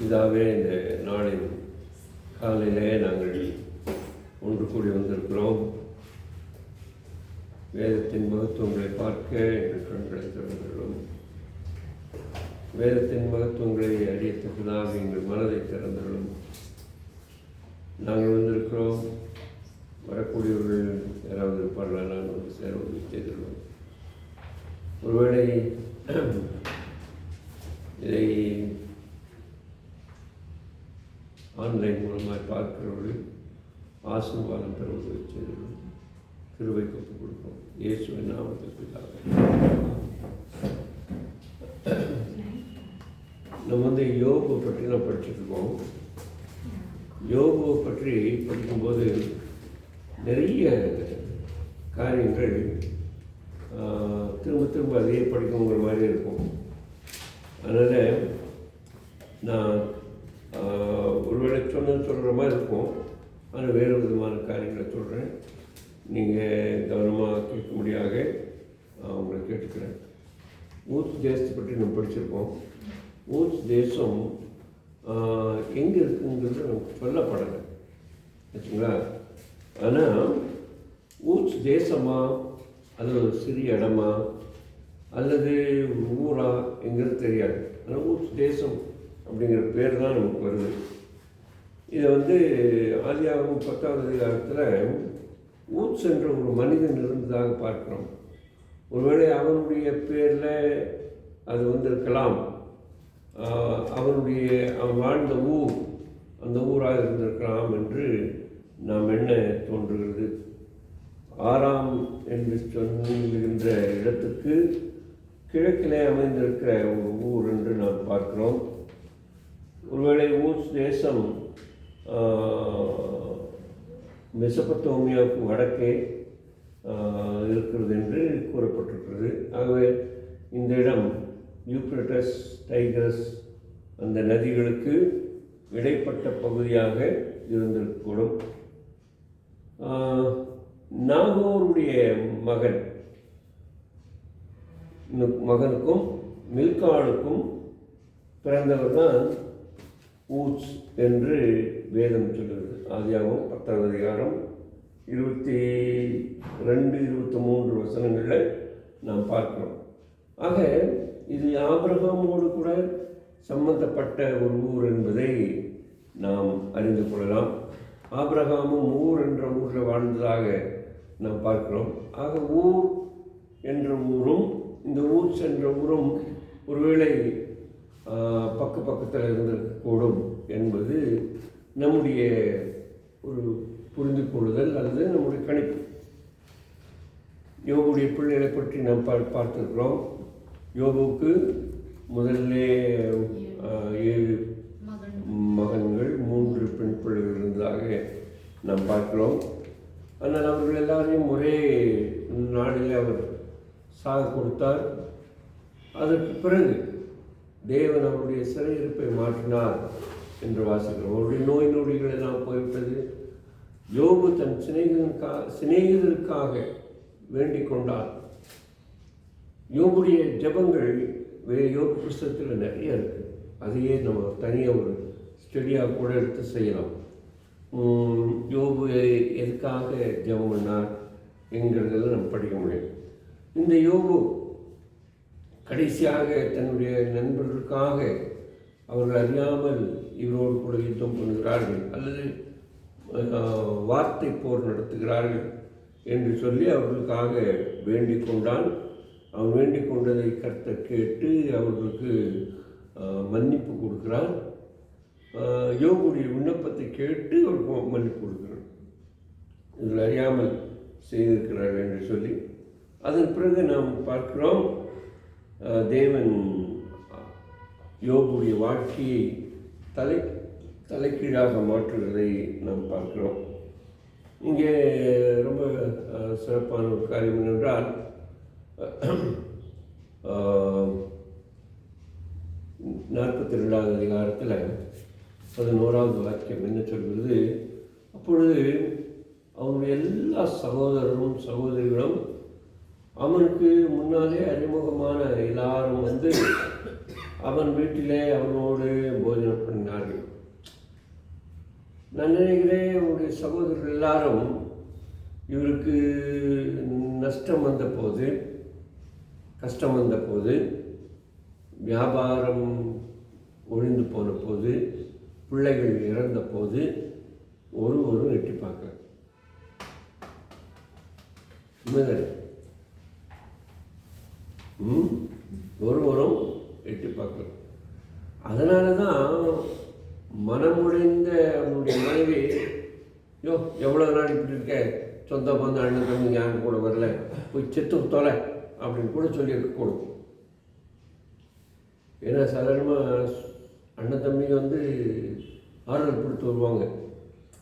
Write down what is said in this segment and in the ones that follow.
இதாகவே இந்த நாளின் காலையிலே நாங்கள் ஒன்று கூடி வந்திருக்கிறோம். வேதத்தின் மகத்துவங்களை பார்க்க எங்கள் கண்களை திறந்துள்ளோம். வேதத்தின் மகத்துவங்களை அறியத்தக்கதாக எங்கள் மனதை திறந்துள்ளோம். நாங்கள் வந்திருக்கிறோம். வரக்கூடியவர்கள் யாராவது இருப்பார்களா? நான் வந்து சேர உதவி செய்துள்ளோம். ஒருவேளை இதை ஆன்லைன் மூலமாக பார்க்கிறவர்கள் ஆசீர்வாதம் பெறுவதை செய்துள்ளோம். கிருபை ஒப்புக் கொடுப்போம். இயேசுவின் நாமத்தில் பிதாவே. நம்ம வந்து யோபு பற்றி நான் படிச்சுருக்கோம். யோபுவை பற்றி படிக்கும்போது நிறைய காரியங்கள் திரும்ப திரும்ப அதையே படிக்குங்கிற மாதிரி இருக்கும். அதனால் நான் ஒருவேளை சொல்கிற மாதிரி இருக்கும். ஆனால் வேறு விதமான காரியங்களை சொல்கிறேன். நீங்கள் கவனமாக கேட்கும்படியாக உங்களை கேட்டுக்கிறேன். ஊத்ஸ் தேசத்தை பற்றி நம்ம படிச்சிருக்கோம். ஊத்ஸ் தேசம் எங்கே இருக்குங்கிறது நமக்கு சொல்லப்படலை, வச்சுங்களா. ஆனால் ஊத்ஸ் தேசமா, அது ஒரு சிறிய இடமா, அல்லது ஊரா எங்கிறது தெரியாது. ஆனால் ஊத்ஸ் தேசம் அப்படிங்கிற பேர் தான் நமக்கு வருது. இதை வந்து ஆதியாகமம் 10வது அதிகாரத்தில் ஊத்ஸ் என்ற ஒரு மனிதன் இருந்ததாக பார்க்கிறோம். ஒருவேளை அவனுடைய பேரில் அது வந்திருக்கலாம். அவன் வாழ்ந்த ஊர் அந்த ஊராக இருந்திருக்கலாம் என்று நாம் என்ன தோன்றுகிறது. ஆராம் என்று சொல்லுகின்ற இடத்துக்கு கிழக்கிலே அமைந்திருக்கிற ஒரு ஊர் என்று நாம் பார்க்கிறோம். ஒருவேளை ஊத்ஸ் தேசம் மெசொப்பொத்தேமியாவுக்கு வடக்கே இருக்கிறது என்று கூறப்பட்டிருக்கிறது. ஆகவே இந்த இடம் யூப்ரட்டஸ், டைக்ரஸ் அந்த நதிகளுக்கு இடைப்பட்ட பகுதியாக இருந்திருக்கக்கூடும். நாகோருடைய மகனுக்கும் மில்காளுக்கும் பிறந்தவர் தான் ஊத்ஸ் என்று வேதம் சொல்கிறது. ஆதியாகமம் 10வது அதிகாரம் 22-23 வசனங்களில் நாம் பார்க்கிறோம். ஆக இது ஆபிரகாமோடு கூட சம்பந்தப்பட்ட ஒரு ஊர் என்பதை நாம் அறிந்து கொள்ளலாம். ஆபிரகாமும் ஊர் என்ற ஊரில் வாழ்ந்ததாக நாம் பார்க்கிறோம். ஆக ஊர் என்ற ஊரும் இந்த ஊத்ஸ் என்ற ஊரும் ஒருவேளை பக்கத்தில் இருந்திருக்கக்கூடும் என்பது நம்முடைய ஒரு புரிந்து கொள்ளுதல் அல்லது நம்முடைய கணிப்பு. யோபுடைய பிள்ளைகளை பற்றி நாம் பார்த்துருக்கிறோம். யோபுவுக்கு முதல்ல 7 மகன்கள், 3 பெண் பிள்ளைகள் இருந்ததாக நாம் பார்க்கிறோம். ஆனால் அவர்கள் எல்லாரையும் ஒரே நாளில் அவர் சாக கொடுத்தார். அதற்கு பிறகு தேவன் அவருடைய சிறையிருப்பை மாற்றினார் என்று வாசிக்கிறோம். அவருடைய நோய் நொடிகள் எல்லாம் போய்விட்டது. யோபு தன் சிநேகிதருக்காக வேண்டிக் கொண்டார். யோபுடைய ஜபங்கள் யோபு புஸ்தகத்தில் நிறைய இருக்குது. அதையே நம்ம தனியாக ஒரு ஸ்டடியாக கூட எடுத்து செய்யலாம். யோபு எதுக்காக ஜபம் பண்ணார் என்கிறதெல்லாம் நம்ம படிக்க முடியும். இந்த யோபு கடைசியாக தன்னுடைய நண்பர்களுக்காக அவர்கள் அறியாமல் இவரோடு கூட யுத்தம் பண்ணுகிறார்கள் அல்லது வார்த்தை போர் நடத்துகிறார்கள் என்று சொல்லி அவர்களுக்காக வேண்டிக் கொண்டான். அவன் வேண்டிக் கொண்டதை கர்த்தர் கேட்டு அவர்களுக்கு மன்னிப்பு கொடுக்கிறார். யோபுடைய விண்ணப்பத்தை கேட்டு அவருக்கு மன்னிப்பு கொடுக்கிறார். இதில் அறியாமல் செய்திருக்கிறார்கள் என்று சொல்லி அதன் பிறகு நாம் பார்க்கிறோம் தேவன் யோபுடைய வாழ்க்கையை தலைக்கீழாக மாற்றுவதை நாம் பார்க்கிறோம். இங்கே ரொம்ப சிறப்பான ஒரு காரியம் என்னென்றால் 42வது அதிகாரத்தில் 11வது வாக்கியம் என்ன சொல்கிறது? அப்பொழுது அவருடைய எல்லா சகோதரரும் சகோதரிகளும் அவனுக்கு முன்னாலே அறிமுகமான எல்லாரும் வந்து அவன் வீட்டிலே அவனோடு போஜனம் பண்ணினார்கள். நான் நினைக்கிறேன் அவனுடைய சகோதரர்கள் எல்லாரும் இவருக்கு நஷ்டம் வந்த போது, கஷ்டம் வந்த போது, வியாபாரம் ஒழிந்து போன போது, பிள்ளைகள் இறந்த போது ஒருவரும் எட்டி பார்க்க ஒருவரும் எட்டி பார்க்கல. அதனால தான் மனமுடைந்த அவனுடைய மனைவி, எவ்வளோ நாள் இப்படி இருக்க, சொந்த பந்த அண்ணன் தம்பி யாரும் கூட வரல, போய் செத்து தொலை அப்படின்னு கூட சொல்லியிருக்கக்கூடும். ஏன்னா சாதாரணமாக அண்ணன் தம்பிங்க வந்து ஆறுதல் கொடுத்து வருவாங்க.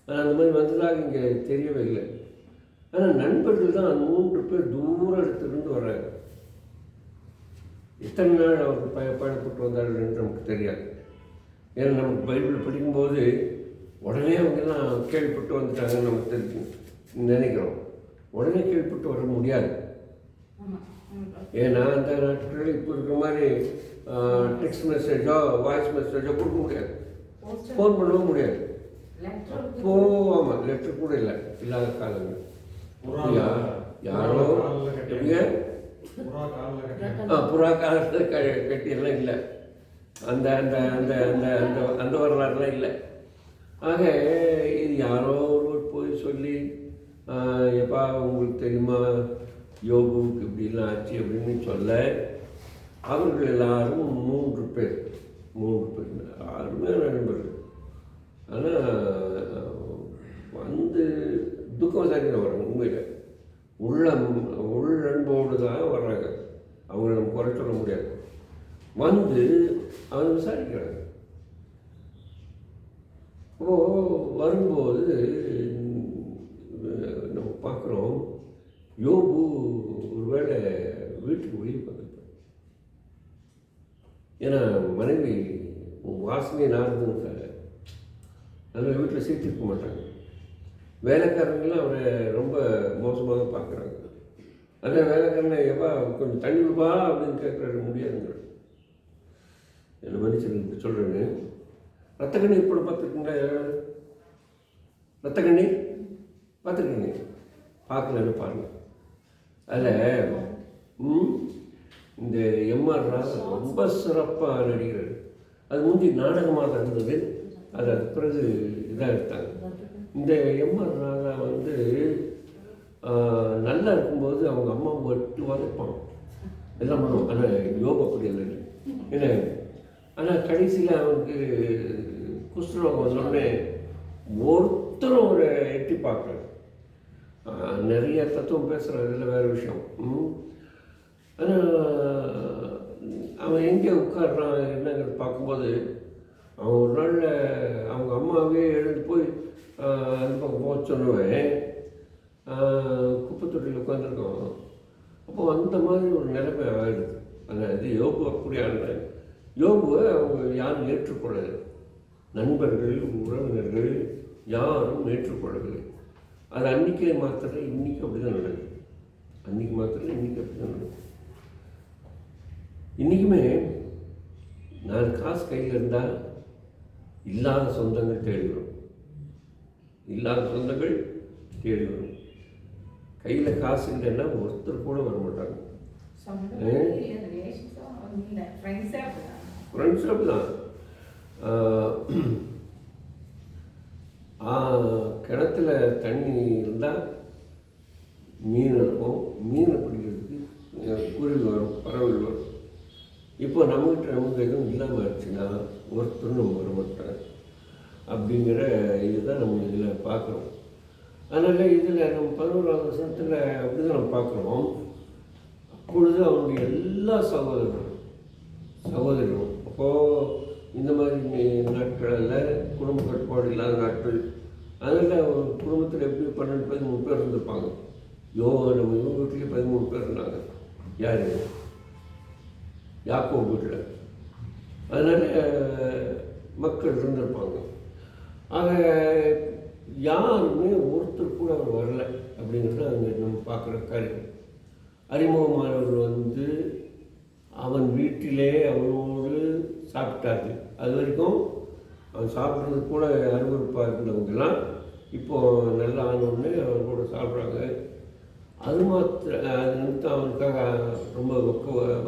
ஆனால் அந்த மாதிரி வந்ததாக இங்கே தெரியவே இல்லை. ஆனால் நண்பர்கள் தான் 3 பேர் தூரம் இடத்துலேருந்து வர்றாங்க. எத்தனை நாள் அவருக்கு பயணப்பட்டு வந்தார்கள் என்று நமக்கு தெரியாது. ஏன்னா நமக்கு பைபிள் படிக்கும்போது உடனே அவங்கெல்லாம் கேள்விப்பட்டு வந்துட்டாங்கன்னு நமக்கு தெரியும் நினைக்கிறோம். உடனே கேள்விப்பட்டு வர முடியாது. ஏன்னா அந்த நாட்களில் இப்போ இருக்கிற மாதிரி டெக்ஸ்ட் மெசேஜோ வாய்ஸ் மெசேஜோ கொடுக்க முடியாது, ஃபோன் பண்ணவும் முடியாது. ஆமாம், லெட்டர் கூட இல்லை, இல்லாத காலங்கள். யாரோ புறா காலத்தில் கட்டியெல்லாம் இல்லை, அந்த அந்த அந்த அந்த அந்த அந்த வரலாறுலாம் இல்லை. ஆக இது யாரோ ஒருவர் போய் சொல்லி, எப்பா உங்களுக்கு தெரியுமா யோபுவுக்கு இப்படிலாம் ஆச்சு அப்படின்னு சொல்ல, அவர்கள் எல்லாரும் 3 பேர் அருமையான நண்பர்கள். ஆனால் வந்து துக்கம் சரியாக வராங்க. உண்மையில் உள்ளன்போடு தான் வர்றாங்க. அவங்கள நம்ம குறை சொல்ல முடியாது. வந்து அவங்க விசாரிக்கிறாங்க. வரும்போது நம்ம பார்க்குறோம், யோபு ஒருவேளை வீட்டுக்கு வெளியே பார்த்துருப்பார். ஏன்னா மனைவி வாசனை நாடுதுன்னு அதனால் வீட்டில் சேர்த்திருக்க மாட்டாங்க. வேலைக்காரங்களாம் அவரை ரொம்ப மோசமாக பார்க்குறாங்க. அந்த வேலைக்காரனை எப்பா கொஞ்சம் தண்ணி விடுவா அப்படின்னு கேட்குற முடியாதுங்க. என்ன மனுஷன் சொல்கிறேன்னு, ரத்த கண்ணீர் இப்போ பார்த்துருக்கீங்களா? யாராவது ரத்த கண்ணீர் பார்த்துருக்கீங்க? பார்க்கலன்னு பாருங்கள். அதில் இந்த எம்ஆர் ராதா ரொம்ப சிறப்பாக நடிக்கிறார். அது முந்தி நாடகமாக இருந்தது, அது பிறகு இதாக எடுத்தாங்க. இந்த எம்ஆர் ராதா வந்து நல்லா இருக்கும்போது அவங்க அம்மா வெட்டு வதைப்பான், எல்லாம் பண்ணுவோம். ஆனால் யோகா அப்படி இல்லை. ஏன்னா ஆனால் கடைசியில் அவனுக்கு குஷ்டரோகம் வந்தோடனே ஒருத்தரும் ஒரு எட்டி பார்க்குறாரு. நிறைய தத்துவம் பேசுகிறார், இதில் வேறு விஷயம். ஆனால் அவன் எங்கே உட்காடுறான் என்னங்கிறது பார்க்கும்போது, அவன் ஒரு நாளில் அவங்க அம்மாவே எழுந்து போய் அந்த பக்கம் போக சொல்லுவேன், குப்பை தொட்டியில் உட்காந்துருக்கான். அப்போது அந்த மாதிரி ஒரு நிலைமை ஆகிடுது. ஆனால் இது யோபு அப்படியான யோபுவை அவங்க யாரும் ஏற்றுக்கொள்ளலை. நண்பர்கள், உறவினர்கள் யாரும் ஏற்றுக்கொள்ளவில்லை. அது அன்றைக்கே மாத்திரம் இன்றைக்கி அப்படி தான் நடக்குது. அன்றைக்கி மாத்திரம் இன்றைக்கி அப்படி தான் நடக்குது. இன்றைக்குமே 4 காசு கையில் இருந்தால் இல்லாத சொந்தங்கள் தேடி வரும். இல்லாத சொந்தங்கள் தேடி வரும். கையில் காசு இல்லைன்னா ஒருத்தர் கூட வர மாட்டாங்க. ஃப்ரெண்ட்ஸ் அப்படிதான். கிணத்துல தண்ணி இருந்தால் மீன் இருக்கும், மீனை பிடிக்கிறதுக்கு குருவி வரும், பறவைகள் வரும். இப்போ நமக்கு எதுவும் இல்லாமல் ஆச்சுன்னா ஒருத்தரும் நம்ம வர மாட்டாங்க. அப்படிங்கிற இதுதான் நம்ம இதில் பார்க்குறோம். அதனால் இதில் நம்ம 11ஆவது வசனத்தில் அப்படி தான் நம்ம பார்க்குறோம். அப்பொழுது அவனுடைய எல்லா சகோதரர்களும் அப்போது இந்த மாதிரி நாட்களில் குடும்ப கட்டுப்பாடு இல்லாத நாட்கள். அதனால் ஒரு குடும்பத்தில் எப்படி 12 13 பேர் இருந்திருப்பாங்க. நம்ம இவங்க வீட்லேயே 13 பேர் இருந்தாங்க. யார்? யாக்கோபு வீட்டில். அதனால் மக்கள் இருந்திருப்பாங்க. ஆக யாருமே ஒருத்தர் கூட அவர் வரலை அப்படிங்கிறது அங்கே நம்ம பார்க்குற காரியம். அறிமுகமானவர்கள் வந்து அவன் வீட்டிலே அவனோடு சாப்பிட்டார்கள். அது வரைக்கும் அவன் சாப்பிட்றது கூட அருவருப்பாக இருந்தவங்கெல்லாம் இப்போது நல்லா ஆனோடனே அவன் கூட சாப்பிட்றாங்க. அது நிமித்தம் அவனுக்காக ரொம்ப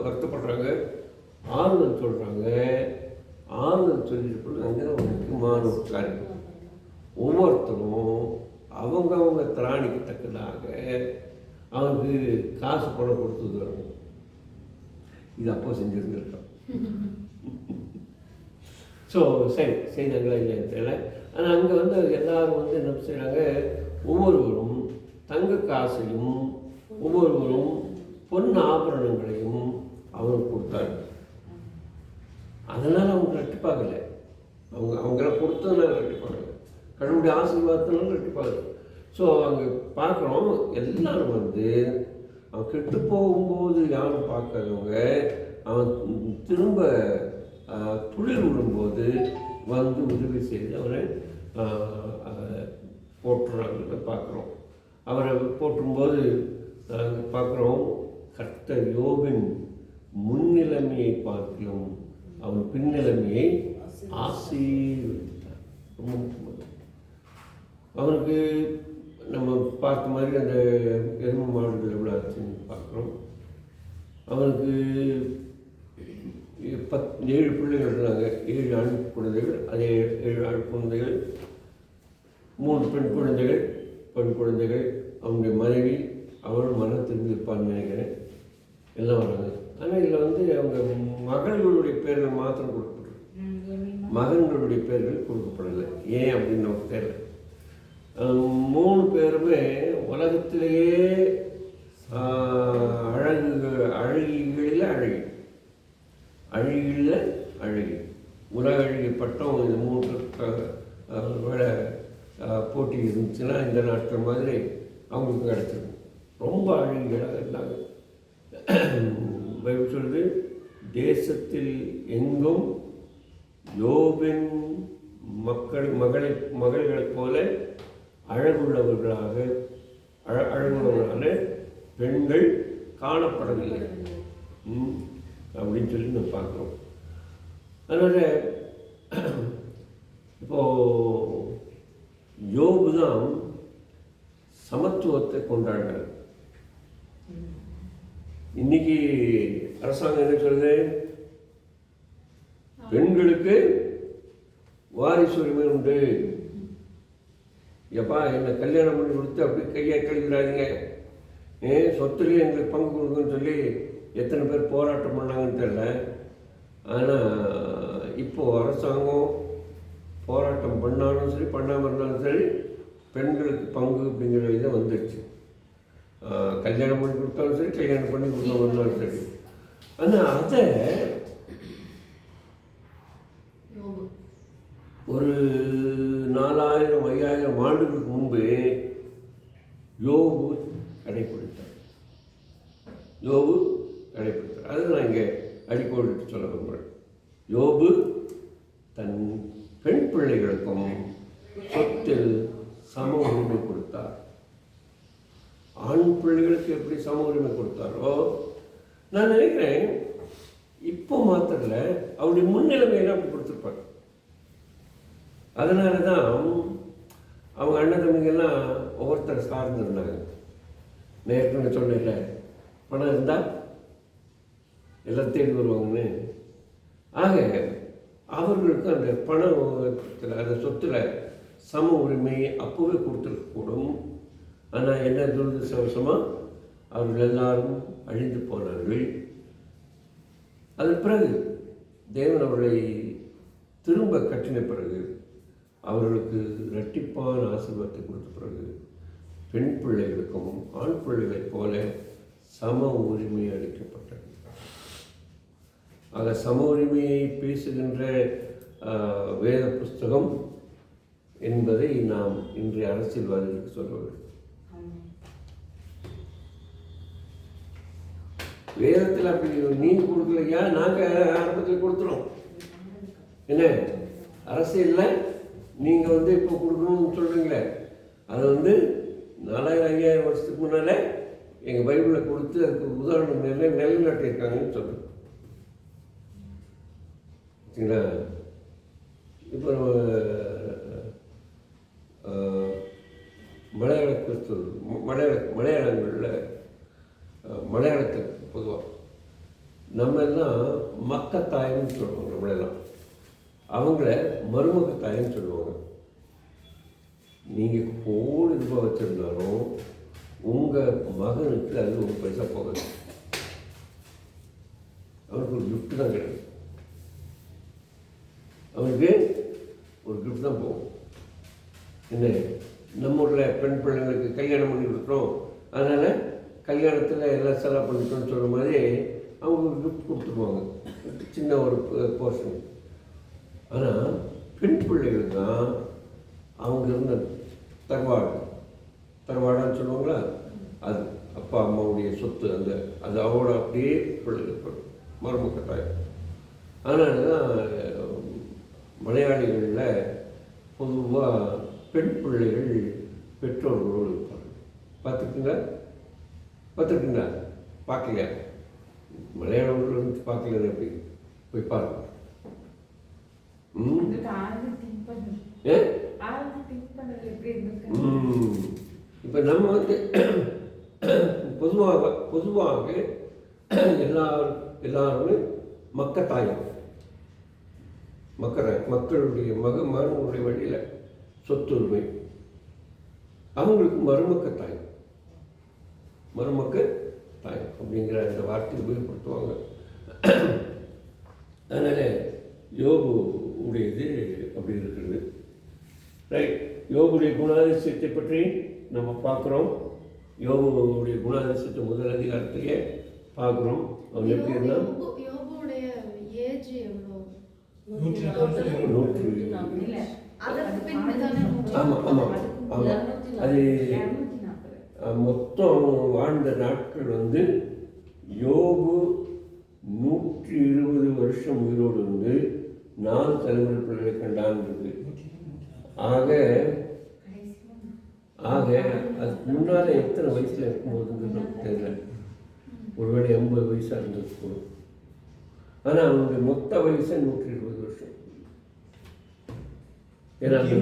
வருத்தப்படுறாங்க, ஆறுதல் சொல்கிறாங்க. ஆறுதல் சொல்லிட்டு அங்கே ஒரு முக்கியமான ஒரு காரியம், ஒவ்வொருத்தரும் அவங்கவுங்க திராணிக்கு தக்கதாக அவனுக்கு காசு பணம் கொடுத்து வரணும். இது அப்போ செஞ்சுருந்துருக்கான். ஸோ சரி செய்தாங்களா இல்லைன்னு தெரியல. ஆனால் அங்கே வந்து எல்லாரும் வந்து என்ன செய்கிறாங்க, ஒவ்வொருவரும் தங்க காசையும் ஒவ்வொருவரும் பொன் ஆபரணங்களையும் அவனுக்கு கொடுத்தாங்க. அதனால் அவங்க ரெட்டிப்பாகலை, அவங்கள கொடுத்ததுனால ரெட்டிப்பாகலை, கடவுளுடைய ஆசீர்வாதத்தினால ரெட்டிப்பாகலை. ஸோ அங்கே பார்க்குறோம் எல்லாரும் வந்து அவன் கெட்டு போகும்போது யாரும் பார்க்காதவங்க அவன் திரும்ப துளிர் விடும்போது வந்து உதவி செய்து அவரை போட்டுறாங்க பார்க்குறோம். அவரை போட்டும்போது நாங்கள் பார்க்குறோம், கர்த்தர் யோபின் முன்னிலைமையை பார்க்கலும் அவன் பின்னிலைமையை ஆசீர்வதித்தார். ரொம்ப முக்கியமாக அவனுக்கு நம்ம பார்த்த மாதிரி அந்த எருமை மாடுகள் எவ்வளோ ஆச்சுன்னு பார்க்குறோம். அவனுக்கு 7 பிள்ளைகள் இருந்தாங்க, 7 ஆண் குழந்தைகள், அதே 7 ஆண் குழந்தைகள், 3 பெண் குழந்தைகள். அவனுடைய மனைவி அவளும் மனம் திரும்பிப்பான்னு நினைக்கிறேன், எல்லாம் வராங்க. ஆனால் இதில் வந்து அவங்க மகள்களுடைய பேர்கள் மாத்திரம் கொடுக்கப்படும், மகன்களுடைய பேர்கள் கொடுக்கப்படலை. ஏன் அப்படின்னு நமக்கு தெரியல. 3 பேருமே உலகத்திலேயே அழகிகளில் அழகி உலக அழகி பட்டம் இந்த 3 வேலை போட்டி இருந்துச்சுன்னா இந்த நாட்கள் மாதிரி அவங்களுக்கு கிடச்சிருக்கும். ரொம்ப அழகிகளாக இருந்தாங்க. பைபிள் சொல்லுது, தேசத்தில் எங்கும் யோபின் மகள்களைப் போல அழகுள்ளவர்களான பெண்கள் காணப்படவில்லை அப்படின்னு சொல்லி நம்ம பார்க்குறோம். அதனால் இப்போது யோபு தான் சமத்துவத்தை கொண்டாடினார். இன்னைக்கு அரசாங்கம் என்ன சொல்லுது, பெண்களுக்கு வாரிசு உரிமை உண்டு. எப்பா என்னை கல்யாணம் பண்ணி கொடுத்து அப்படி கையை கழுவிடாதீங்க, சொத்துலேயே எங்களுக்கு பங்கு கொடுக்குன்னு சொல்லி எத்தனை பேர் போராட்டம் பண்ணாங்கன்னு தெரியல. ஆனால் இப்போது அரசாங்கம் போராட்டம் பண்ணாலும் சரி பண்ணாமல் இருந்தாலும் சரி பெண்களுக்கு பங்கு அப்படிங்கிற இதை வந்துடுச்சு. கல்யாணம் பண்ணி கொடுத்தாலும் சரி கல்யாணம் பண்ணி கொடுத்தாலும் சரி. ஆனால் அதை ஒரு 4000-5000 ஆண்டுகளுக்கு முன்பு யோபு கடைப்பிடித்தார். அதை நான் இங்கே அடிக்கோடிட்டு சொல்ல விரும்புகிறேன். யோபு தன் பெண் பிள்ளைகளுக்கும் சொத்தில் சம உரிமை கொடுத்தார். ஆண் பிள்ளைகளுக்கு எப்படி சம உரிமை கொடுத்தாரோ நான் நினைக்கிறேன் இப்போ மாத்திரல அவருடைய முன்னிலைமையெல்லாம் அப்படி கொடுத்துருப்பாங்க. அதனால தான் அவங்க அண்ணன் தம்பிங்கெல்லாம் ஒவ்வொருத்தர் சார்ந்திருந்தாங்க. நேற்று சொன்னேன்ல, பணம் இருந்தால் எல்லாம் தேடி வருவாங்கன்னு. ஆக அவர்களுக்கு அந்த பணத்தில் அந்த சொத்தில் சம உரிமையை அப்போவே கொடுத்துருக்கக்கூடும். ஆனால் என்ன துரதிருஷ்டவசமாக அவர்கள் எல்லாரும் அழிந்து போனார்கள். அதன் பிறகு தேவன் அவர்களை திரும்ப கட்டின பிறகு அவர்களுக்கு இரட்டிப்பான ஆசீர்வாதத்தை கொடுத்த பிறகு பெண் பிள்ளைகளுக்கும் ஆண் பிள்ளைகளைப் போல சம உரிமை அளிக்கப்பட்டது. ஆக சம உரிமையை பேசுகின்ற வேத புஸ்தகம் என்பதை நாம் இன்றைய அரசியல்வாதிகளுக்கு சொல்ல வேண்டும். வேதத்தில் அப்படி நீங்கள் கொடுக்கலையா, நாங்கள் ஆரம்பத்தில் கொடுத்துறோம். என்ன அரசியலில் நீங்கள் இப்போ கொடுக்கணும்னு சொல்கிறீங்களே, அது 4000-5000 வருஷத்துக்கு முன்னால் எங்கள் பைபிளில் கொடுத்து அதுக்கு உதாரணம் நிலைநாட்டியிருக்காங்கன்னு சொல்கிறேன். சரிங்களா? இப்போ மலையாள கிறிஸ்துவ மலையாளங்களில் மலையாளத்துக்கு பொதுவாக நம்ம எல்லாம் மக்கத்தாயம்னு சொல்லுவாங்க. நம்மளெல்லாம் அவங்கள மருமகத்தாயம்னு சொல்லுவாங்க. நீங்கள் கோடி ரூபாய் வச்சுருந்தாலும் உங்கள் மகனுக்கு அது ஒரு பைசா போகாது. அவனுக்கு ஒரு கிஃப்ட் தான் கிடையாது. அவனுக்கு ஒரு கிஃப்ட் தான் போகும். என்ன, நம்ம ஊரில் பெண் பிள்ளைங்களுக்கு கல்யாணம் பண்ணி கொடுக்குறோம், அதனால் கல்யாணத்தில் எல்லாம் செலவு பண்ணிட்டோம்னு சொல்கிற மாதிரி அவங்க ஒரு கிஃப்ட் கொடுத்துருவாங்க, சின்ன ஒரு போர்ஷன். ஆனால் பெண் பிள்ளைகள் தான் அவங்க இருந்த தரவாடான்னு சொல்லுவாங்களா, அது அப்பா அம்மாவுடைய சொத்து. அது அவங்களோட அப்படியே பிள்ளைகள் மருமக்கட்டாயம். அதனால தான் மலையாளிகளில் பொதுவாக பெண் பிள்ளைகள் பெற்றோர்களோடு இருப்பாங்க. பார்த்துருக்குங்களா? பார்க்கலையா? மலையாளர்கள் வந்து பார்க்கல, எப்படி போய் பாருங்க. இப்போ நம்ம வந்து பொதுவாக எல்லாருமே மக்கத்தாயம், மக்களுடைய மகனுடைய வழியில் சொத்துரிமை. அவங்களுக்கு மருமக்கத்தாயம் அப்படிங்கிற அந்த வார்த்தையை உபயோகப்படுத்துவாங்க. அதனால் யோபு உடையது அப்படி இருக்கிறது. ரைட், யோபுடைய குணாதிசயத்தை பற்றி நம்ம பார்க்குறோம். யோபுடைய குணாதிசயத்தை முதல் அதிகாரத்திலேயே பார்க்குறோம். அவங்க எப்படி இருந்தால் அது மொத்தம் வாழ்ந்த நாட்கள் வந்து யோபு 120 வருஷம் உயிரோடு இருந்து 4 தலைமுறை பிள்ளைகளை கண்டான் இருக்கு. ஆக அதுக்கு முன்னால எத்தனை வயசுல இருக்கும்போது நமக்கு தெரியல. ஒருவேளை 80 வயசாக இருந்தது கூட. ஆனால் அவனுடைய மொத்த வயசு 120 வருஷம். ஏன்னா 140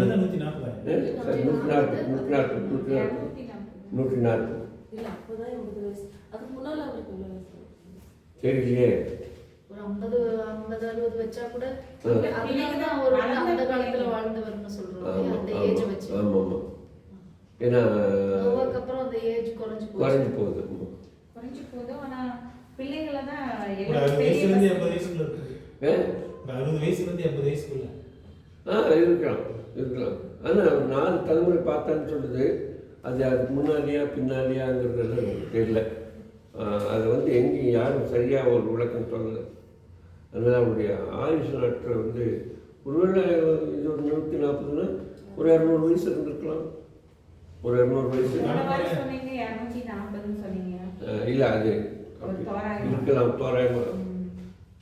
தெரியலையே. ஒரு 50-60 வச்சா கூட ஒரு அந்த காலத்துல வாழ்ந்தவர்னு சொல்றோம். அந்த ஏஜ் வச்சு. ஆமா. ஏன்னா அப்புறம் அந்த ஏஜ் குறைஞ்சு போகுது. ஆனா பிள்ளைகளை தான் 60 வயசுல இருந்து 80 வயசுக்குள்ள இருக்கு. 60 வயசுல இருந்து 80 வயசுக்குள்ள இருக்கலாம். ஆனால் 4 தலைமுறை பார்த்தான்னு சொல்லுது. அது அதுக்கு முன்னாடியா பின்னாடியாங்கிறது தெரியல. அதை வந்து எங்கேயும் யாரும் சரியாக ஒரு விளக்கம் சொல்லலை. அதனால் அவருடைய ஆயுஷ் நாட்கள் வந்து ஒருவேளை இது ஒரு 140ன்னா ஒரு 200 வயசு இருந்திருக்கலாம். ஒரு 200 வயசு இல்லை, அது இருக்கலாம் தோராயமாக.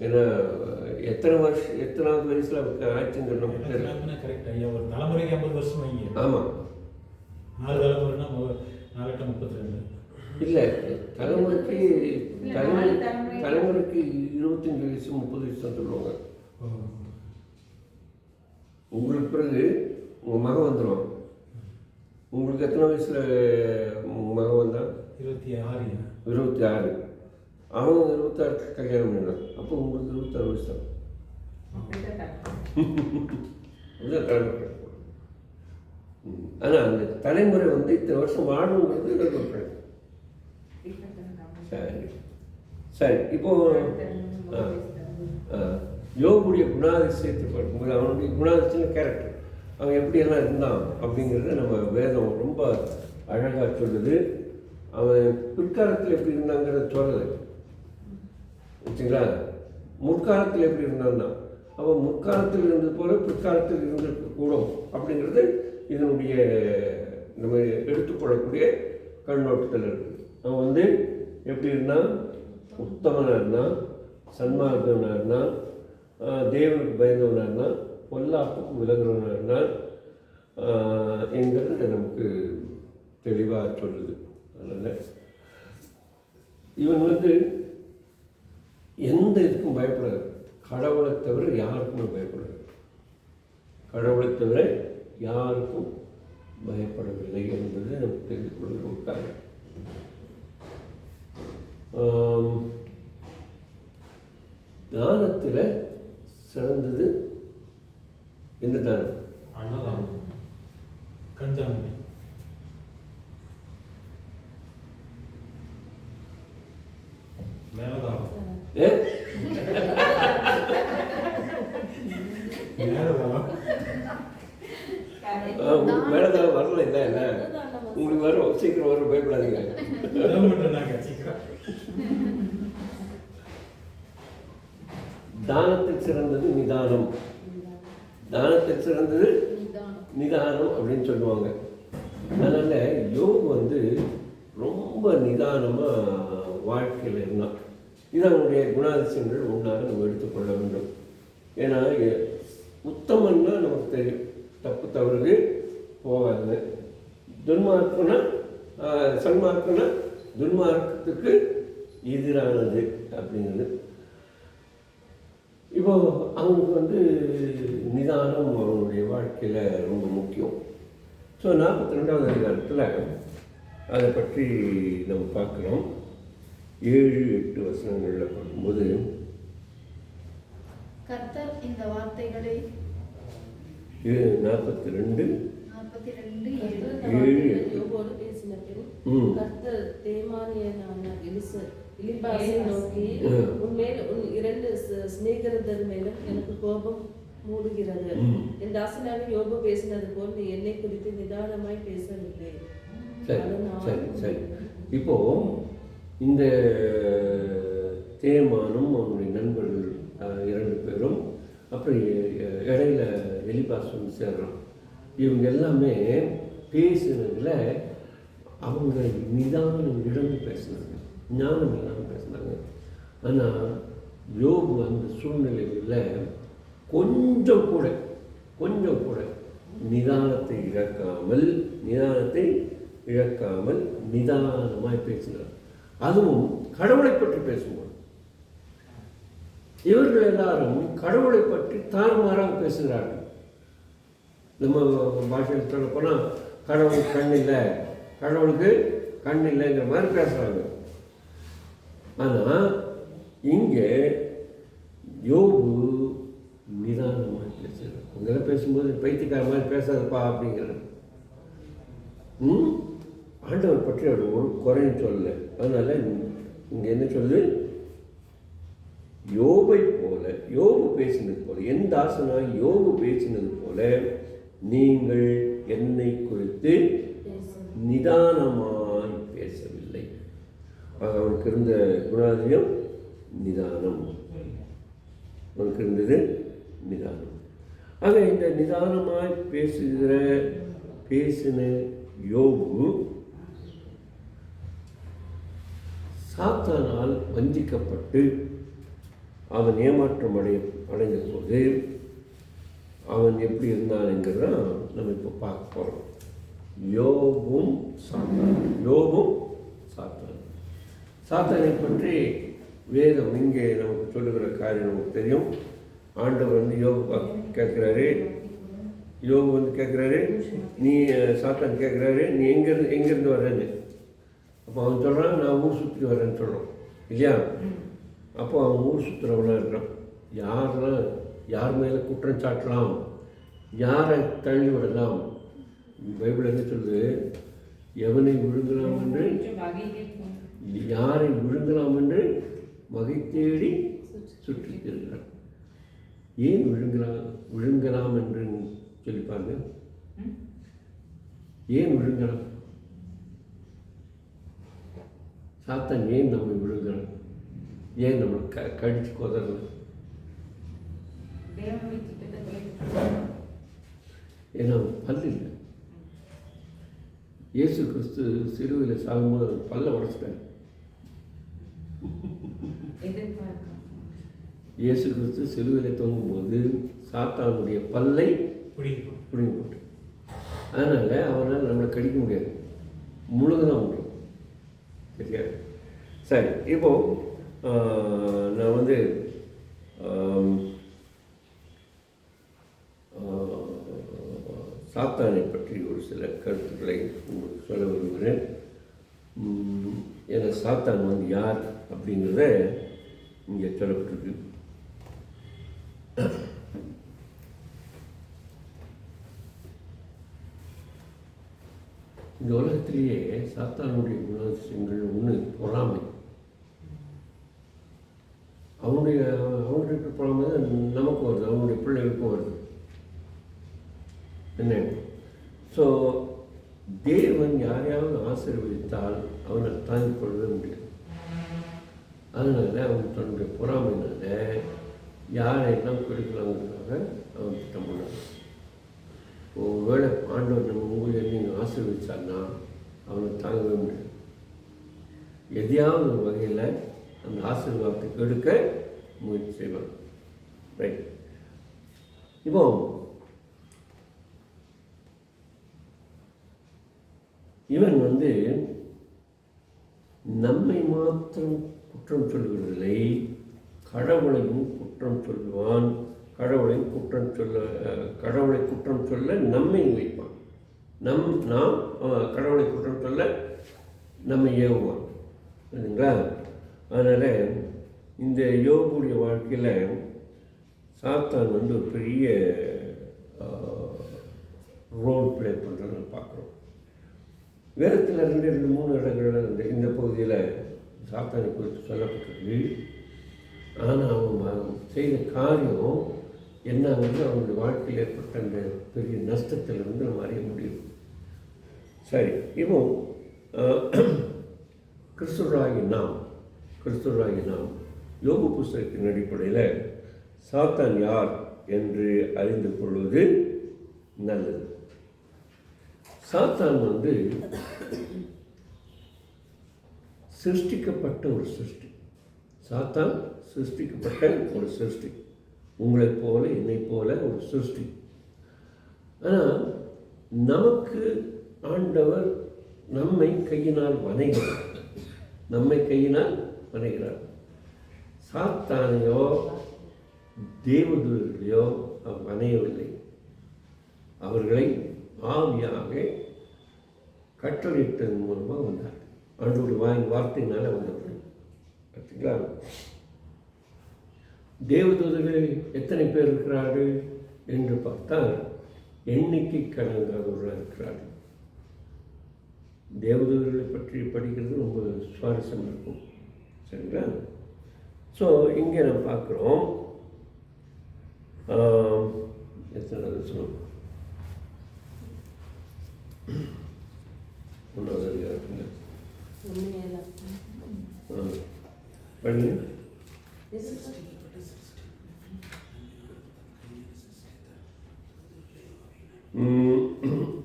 ஏன்னா எத்தனாவது வயசுல அவருக்கு ஆச்சுங்கிற நமக்கு தெரியல. கரெக்ட் ஐயா, ஒரு தலைமுறைக்கு 50 வருஷம் வைங்க. ஆமாம், 4 தலைமுறைனா 4-32 இல்லை, தலைமுறைக்கு 25 வயசு 30 வயசு தான் சொல்லுவாங்க. உங்களுக்கு பிறகு உங்கள் மகன் வந்துடுவான். உங்களுக்கு எத்தனை வயசில் உங்கள் மகன் வந்தான்? 26. அவன் 26 கல்யாணம் பண்ணான். அப்போ உங்களுக்கு 26 வயசு தான். அதுதான் தலைமுறை. ஆனால் அந்த தலைமுறை வந்து இத்தனை வருஷம் வாழணுங்கிறது சரி. இப்போ யோபுடைய குணாதிசயத்தை பார்க்கும்போது அவனுடைய குணாதிசயம் கேரக்டர், அவன் எப்படியெல்லாம் இருந்தான் அப்படிங்கிறத நம்ம வேதம் ரொம்ப அழகாக சொல்லுது. அவன் பிற்காலத்தில் எப்படி இருந்தாங்கிறத சொல்லலை. வச்சுங்களா? முற்காலத்தில் எப்படி இருந்தான்னா அவன் முற்காலத்தில் இருந்தது போல பிற்காலத்தில் இருந்திருக்க கூடும் அப்படிங்கிறது இதனுடைய நம்ம எடுத்துக்கொள்ளக்கூடிய கண்ணோட்டத்தில் இருக்குது. அவன் வந்து எப்படி இருந்தான்? உத்தமனாக இருந்தான், சன்மார்க்கவனாக இருந்தான், தேவனுக்கு பயந்தவனாக இருந்தான், பொல்லாப்புக்கு விலகிறவனாக இருந்தான் என்கிறது நமக்கு தெளிவாக சொல்லுது. அதனால் இவன் வந்து எந்த இதுக்கும் பயப்படாது. கடவுளை தவிர யாருக்குமே பயப்படாது. கடவுளை தவிர யாருக்கும் பயப்படவில்லை என்பது நமக்கு தெரிந்து கொள்கிற ஒரு காரணம். தானத்தில் சிறந்தது எந்த தானம்? அன்னதானம், கண்தானம். மேலதானம். மேலதானம் வரல. இல்லை இல்லை, உங்களுக்கு வரும், சீக்கிரம் வரும், பயப்படாதீங்க. தானத்தில் சிறந்தது நிதானம். தானத்தில் சிறந்தது நிதானம் அப்படின்னு சொல்லுவாங்க. அதனால் யோகு வந்து ரொம்ப நிதானமாக வாழ்க்கையில் இருந்தான். இது அவனுடைய குணாதிசயங்கள் ஒன்றாக நம்ம எடுத்துக்கொள்ள வேண்டும். ஏன்னா உத்தமன்னா நமக்கு தெரியும், தப்பு தவறுது போகாது. துன்மார்க்குன்னா சன்மார்க்குன்னா துன்மார்க்கத்துக்கு எதிரானது அப்படிங்கிறது. இப்போ அவனுக்கு வந்து நிதானம் அவனுடைய வாழ்க்கையில் ரொம்ப முக்கியம். ஸோ 42வது அதிகாரத்தில் அதை பற்றி நம்ம பார்க்குறோம். 7-8 வசனங்களில் பார்க்கும்போது, கர்த்தர் இந்த வார்த்தைகளை 42 யோபோடு பேசின பின் கர்த்தர் தேமானியனான எலிபாசை நோக்கி, உன்மேல் உன் 2 சிநேகிதர் மேலும் எனக்கு கோபம் மூடுகிறது. என் தாசனாக யோபு பேசினது போல் நீ என்னை குறித்து நிதானமாய் பேசவில்லை. சரி. இப்போ இந்த தேமானும் அவனுடைய நண்பர்கள் 2 பேரும், அப்புறம் இடையில எலிபாஸ் வந்து சேர்றான். இவங்க எல்லாமே பேசுனதில் அவங்க நிதானம் இழந்து பேசினாங்க, ஞானம் இல்லாமல் பேசினாங்க. ஆனால் யோபு அந்த சூழ்நிலைகளில் கொஞ்சம் கூட நிதானத்தை இழக்காமல் நிதானமாய் பேசினார். அதுவும் கடவுளை பற்றி பேசும்போது இவர்கள் எல்லாரும் கடவுளை பற்றி தாறுமாறாக பேசுகிறார்கள். நம்ம பாஷையில் சொல்ல போனால் கடவுளுக்கு கண் இல்லைங்கிற மாதிரி பேசுகிறாங்க. ஆனால் இங்கே யோபு நிதானமாக பேசுகிறார். அங்கெல்லாம் பேசும்போது பைத்தியக்கார மாதிரி பேசாதப்பா அப்படிங்கிறார். ஆண்டவர் பற்றி அவர் ஒரு குறைன்னு சொல்லலை. அதனால் இங்கே என்ன சொல்லுது? யோபு பேசினது போல, என் தாசனாய் யோபு பேசினது போல நீங்கள் என்னை குறித்து நிதானமாய் பேசவில்லை. அவனுக்கு இருந்த குணாதியம் நிதானம். அவனுக்கு இருந்தது நிதானம். ஆக இந்த நிதானமாய் பேசின யோபு சாத்தானால் வஞ்சிக்கப்பட்டு அவன் ஏமாற்றம் அடைந்த போது அவன் எப்படி இருந்தான்ங்கிறதான் நம்ம இப்போ பார்க்க போகிறோம். யோபும் சாத்தானை பற்றி வேதம் இங்கே நமக்கு சொல்லுகிற காரியம் நமக்கு தெரியும். ஆண்டவர் வந்து யோபு கேட்குறாரு, நீ சாத்தான் கேட்குறாரு, நீ எங்கேருந்து வர்றேன்னு. அப்போ அவன் சொல்கிறான், நான் ஊர் சுற்றி வர்றேன்னு சொல்கிறான் இல்லையா? அப்போ அவன் ஊர் சுற்றுறவனாக இருக்கிறான். யார் மேலே குற்றம் சாட்டலாம், யாரை தள்ளி விடலாம்? பைபிள் என்ன சொல்லுது? எவனை விழுங்கலாம் என்று, யாரை விழுங்கலாம் என்று வகை தேடி சுற்றி திருக்கிறான். ஏன் விழுங்கலாம் என்று சொல்லிப்பாருங்க. ஏன் விழுங்கலாம்? சாத்தான் ஏன் நம்மை விழுங்கலாம்? ஏன் நம்ம கடிச்சு கொதறலாம்? ஏன்னா பல்லு இல்லை. இயேசு கிறிஸ்து சிலுவையில் சாகும்போது பல்ல உடைச்சிட்டார். இயேசு கிறிஸ்து சிலுவையில் தொங்கும்போது சாத்தானுடைய பல்லை பிடிங்கி போட்டு, அதனால் அவனால் நம்மளை கடிக்க முடியாது, முழுகதான் முடியும். சரியா? சரி, இப்போது நான் வந்து சாத்தானை பற்றி ஒரு சில கருத்துக்களை உங்களுக்கு சொல்ல விரும்புகிறேன். ஏன்னா சாத்தான் வந்து யார் அப்படிங்கிறத இங்கே சொல்லப்பட்டிருக்கு. இந்த உலகத்திலேயே சாத்தானுடைய குணாதிசயங்கள் ஒன்று பொறாமை. அவனுடைய பொறாமை தான் நமக்கு வருது, அவனுடைய பிள்ளைகளுக்கும் வருது. என்ன? ஸோ தேவன் யாரையாவது ஆசீர்வதித்தால் அவனை தாங்கிக் கொள்ளவே முடியாது. அதனால அவன் தன்னுடைய பொறாமையினால யாரையெல்லாம் கெடுக்கலாங்கிறதுக்காக அவன் திட்டம் பண்ணான். ஒருவேளை ஆண்டவர் நம்ம உங்களை நீங்கள் ஆசீர்வதிச்சான்னா அவனை தாங்கவே முடியாது. எதையாவது ஒரு வகையில் அந்த ஆசீர்வாதத்தை கெடுக்க முயற்சி செய்வான். ரைட். இப்போ இவன் வந்து நம்மை மாத்திரம் குற்றம் சொல்வதில்லை, கடவுளையும் குற்றம் சொல்லுவான். கடவுளை குற்றம் சொல்ல நம்மை வைப்பான். நாம் கடவுளை குற்றம் சொல்ல நம்மை ஏவுவான். சரிங்களா? அதனால் இந்த யோபுடைய வாழ்க்கையில் சாத்தான் வந்து ஒரு பெரிய ரோல் ப்ளே பண்ணுறதை பார்க்குறோம். வேதத்தில் 2-3 இடங்கள் இந்த பகுதியில் சாத்தானை குறித்து சொல்லப்பட்டிருக்கு. ஆனால் அவன் செய்த காரியம் என்ன வந்து அவனுடைய வாழ்க்கையில் ஏற்பட்ட அந்த பெரிய நஷ்டத்திலிருந்து நம்ம அறிய முடியும். சரி, இப்போ கிறிஸ்துவராகி நாம் யோபு புஸ்தகத்தின் அடிப்படையில் சாத்தான் யார் என்று அறிந்து கொள்வது நல்லது. சாத்தான் வந்து சிருஷ்டிக்கப்பட்ட ஒரு சிருஷ்டி. சாத்தான் சிருஷ்டிக்கப்பட்ட ஒரு சிருஷ்டி, உங்களைப் போல என்னைப் போல ஒரு சிருஷ்டி. ஆனால் நமக்கு ஆண்டவர் நம்மை கையினால் வணைகிறார். சாத்தானையோ தேவதூதர்களையோ அவர் வணையவில்லை. அவர்களை ஆவியாக கட்டளையிட்டதன் மூலமாக வந்தார். ஆண்டவருடைய வார்த்தையினால வந்தவர்கள். பார்த்தீங்களா? தேவதூதர்கள் எத்தனை பேர் இருக்கிறார்கள் என்று பார்த்தால் எண்ணிக்கை கடங்காதவர்களாக இருக்கிறார்கள். தேவதூதர்களை பற்றி படிக்கிறது ரொம்ப சுவாரஸ்யம் இருக்கும். சரிங்களா? ஸோ இங்கே நம்ம பார்க்குறோம் எத்தனை சொல்லணும் 1வது அதிகாரத்தில் பண்ணுங்க.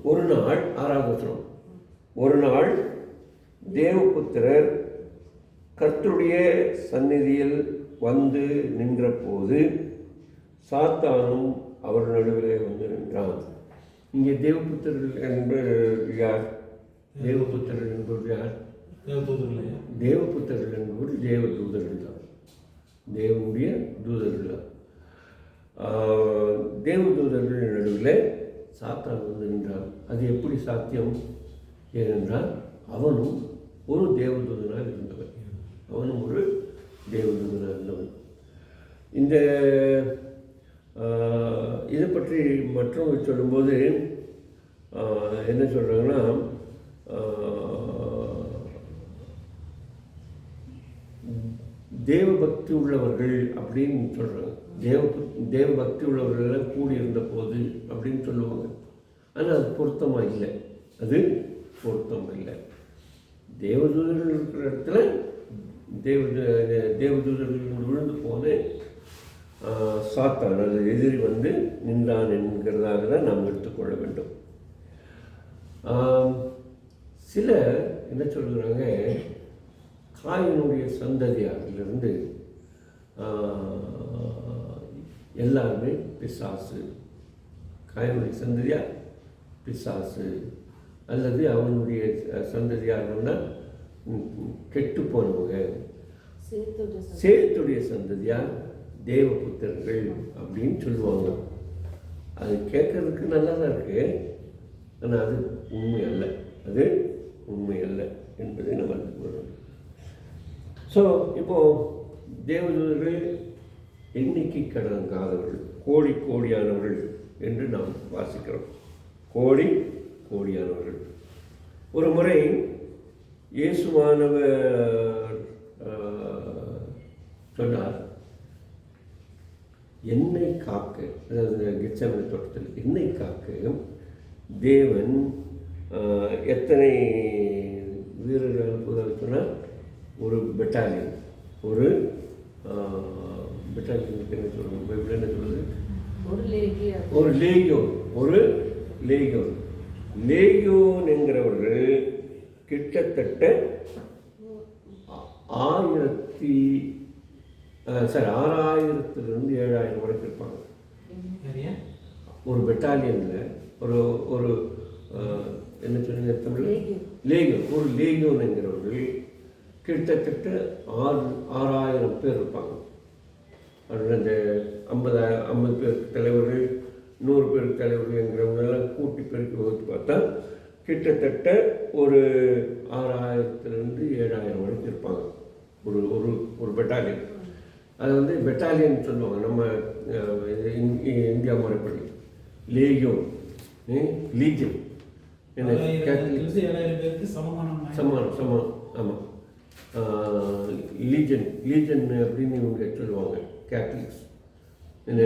ஒரு நாள் 6வது வசனம். ஒரு நாள் தேவபுத்திரர் கர்த்தருடைய சந்நிதியில் வந்து நின்ற போது சாத்தானும் அவர் நடுவிலே வந்து நின்றான். இங்கே தேவபுத்திரர்கள் என்பது யார்? தேவபுத்திரர்கள் என்பது யார்? தேவபுத்திரர்கள் என்பது தேவதூதர்கள் தான், தேவனுடைய தூதர்கள் தான். தேவதூதர்கள் நடுவில் சாத்தான் வந்து நின்றான். அது எப்படி சாத்தியம்? ஏனென்றால் அவனும் ஒரு தேவதூதனாக இருந்தவன். இந்த இதை பற்றி மற்றவங்க சொல்லும்போது என்ன சொல்கிறாங்கன்னா, தேவபக்தி உள்ளவர்கள் அப்படின்னு சொல்கிறாங்க. தேவபக்தி உள்ளவர்களெல்லாம் கூடியிருந்த போது அப்படின்னு சொல்லுவாங்க. ஆனால் அது பொருத்தமாக இல்லை. தேவதூதர்கள் இருக்கிற இடத்துல தேவதூதர்கள் விழுந்து போன சாத்தான் அது எதிரி வந்து நின்றான் என்கிறதாக தான் நாம் எடுத்துக்கொள்ள வேண்டும். சில என்ன சொல்கிறாங்க, காயினுடைய சந்ததியாரிலிருந்து எல்லாருமே பிசாசு, காயினுடைய சந்ததியார் பிசாசு, அல்லது அவனுடைய சந்ததியார்கள்னா கெட்டு போனவங்க, சேத்துடைய சேத்துடைய சந்ததியா தேவபுத்திரர்கள் அப்படின்னு சொல்லுவாங்க. அது கேட்கறதுக்கு நல்லா தான் இருக்கு, ஆனால் அது உண்மை அல்ல, அது உண்மை அல்ல என்பதை நம்ம அறிந்து. ஸோ இப்போது தேவதூதர்கள் எண்ணிக்கை கடங்காதவர்கள், கோடி கோடியானவர்கள் என்று நாம் வாசிக்கிறோம். கோடி கோடியானவர்கள். ஒரு முறை இயேசுவானவர் சொன்னார், என்னை காக்க, அதாவது கெத்செமனே தோட்டத்தில் என்னை காக்க தேவன் எத்தனை வீரர்கள் அனுப்புவதாக சொன்னால், ஒரு பெட்டாலியன், ஒரு பெட்டாலியனுக்கு என்ன சொல்லுவாங்க, பைபிள் என்ன சொல்லுது, ஒரு லேகியோன், ஒரு லேகியோன். லேகியோன் என்கிறவர்கள் கிட்டத்தட்ட 6000 7000 வரைக்கும் இருப்பாங்க. ஒரு பெட்டாலியனில் ஒரு ஒரு என்ன சொன்னீங்க தமிழ், லேகியோன், ஒரு லேகியோன் என்கிறவர்கள் கிட்டத்தட்ட 6000 பேர் இருப்பாங்க. அதில் இந்த 50 பேருக்கு தலைவர்கள், 100 பேருக்கு தலைவர்கள் என்கிறவங்கெல்லாம் கூட்டி பெருக்கி வகுத்து பார்த்தா கிட்டத்தட்ட ஒரு 6000 7000 வரைக்கும் இருப்பாங்க ஒரு ஒரு ஒரு பெட்டாலியன். அது வந்து பெட்டாலியன் சொல்லுவாங்க நம்ம இந்தியா முறைப்படி. லேகியோன், லீஜன், சமானம், ஆமாம். லீஜன் அப்படின்னு இவங்க சொல்லுவாங்க கேத்தலிக்ஸ். என்ன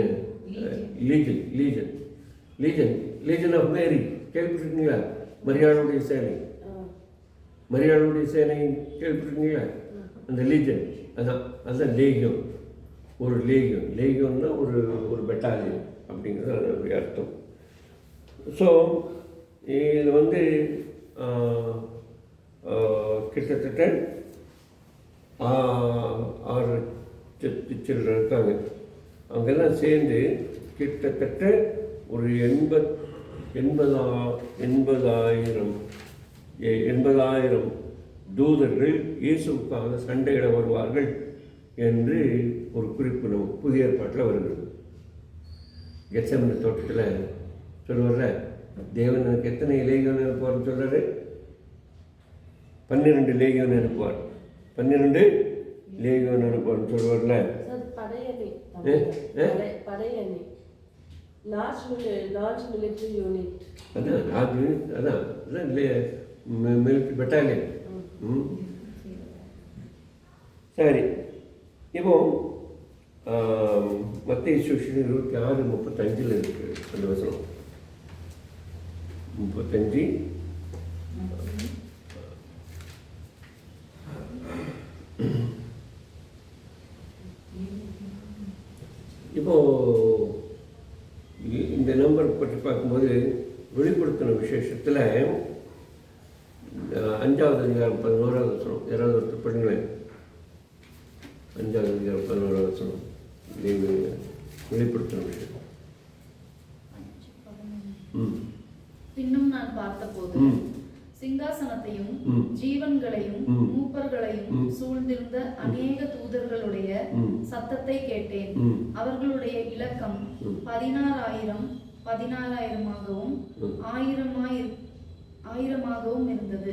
லீஜன் ஆஃப் மேரி கேள்விப்பட்டிருக்கீங்களா? மரியாளுடைய சேனை, மரியாளுடைய சேனை கேள்விப்பட்டிருக்கீங்களா? அந்த லீஜன், அதுதான் லேகியோன். ஒரு லேகியோன்னா ஒரு ஒரு பெட்டாலியன் அப்படிங்கிறது அதனுடைய அர்த்தம். ஸோ இதில் வந்து கிட்டத்தட்ட 6 சில்லறை இருக்காங்க. அவங்கெல்லாம் சேர்ந்து கிட்டத்தட்ட ஒரு 80,000 தூதர்கள் இயேசுவுக்காக சண்டையிட வருவார்கள் என்று ஒரு குறிப்பு நம்ம புதிய ஏற்பாட்டில் வருகிறது. கெத்செமனே தோட்டத்தில் சொல்லுவார்ல, தேவன் எனக்கு எத்தனை லேகியோன் அனுப்புவார்னு சொல்கிறாரு, 12 லேகியோன் அனுப்புவார், 12 லேகியோன் அனுப்புவார்னு சொல்லுவார்ல. அதான் மிலிட்ரி பெட்டாலியன். சரி, இப்போ மத்திய சுவிசேஷம் 26:35 இருக்கு அந்த வசனம். 35 இப்போ இந்த நம்பர் பற்றி பார்க்கும்போது வெளிப்படுத்தின விசேஷத்தில் 5வது அதிகாரம் 11வது வசனம், யாராவது ஒருத்தர் பண்ணுங்களேன். 5வது அதிகாரம் 11வது வசனம் வெளிப்படுத்தின விஷயம். பின்னும் நான் பார்த்தபோது சிங்காசனத்தையும் ஜீவன்களையும் மூப்பர்களையும் சூழ்ந்திருந்த அநேக தூதர்களுடைய சத்தத்தை கேட்டேன். அவர்களுடைய இலக்கம் 16,000 ஆயிரமாகவும் இருந்தது.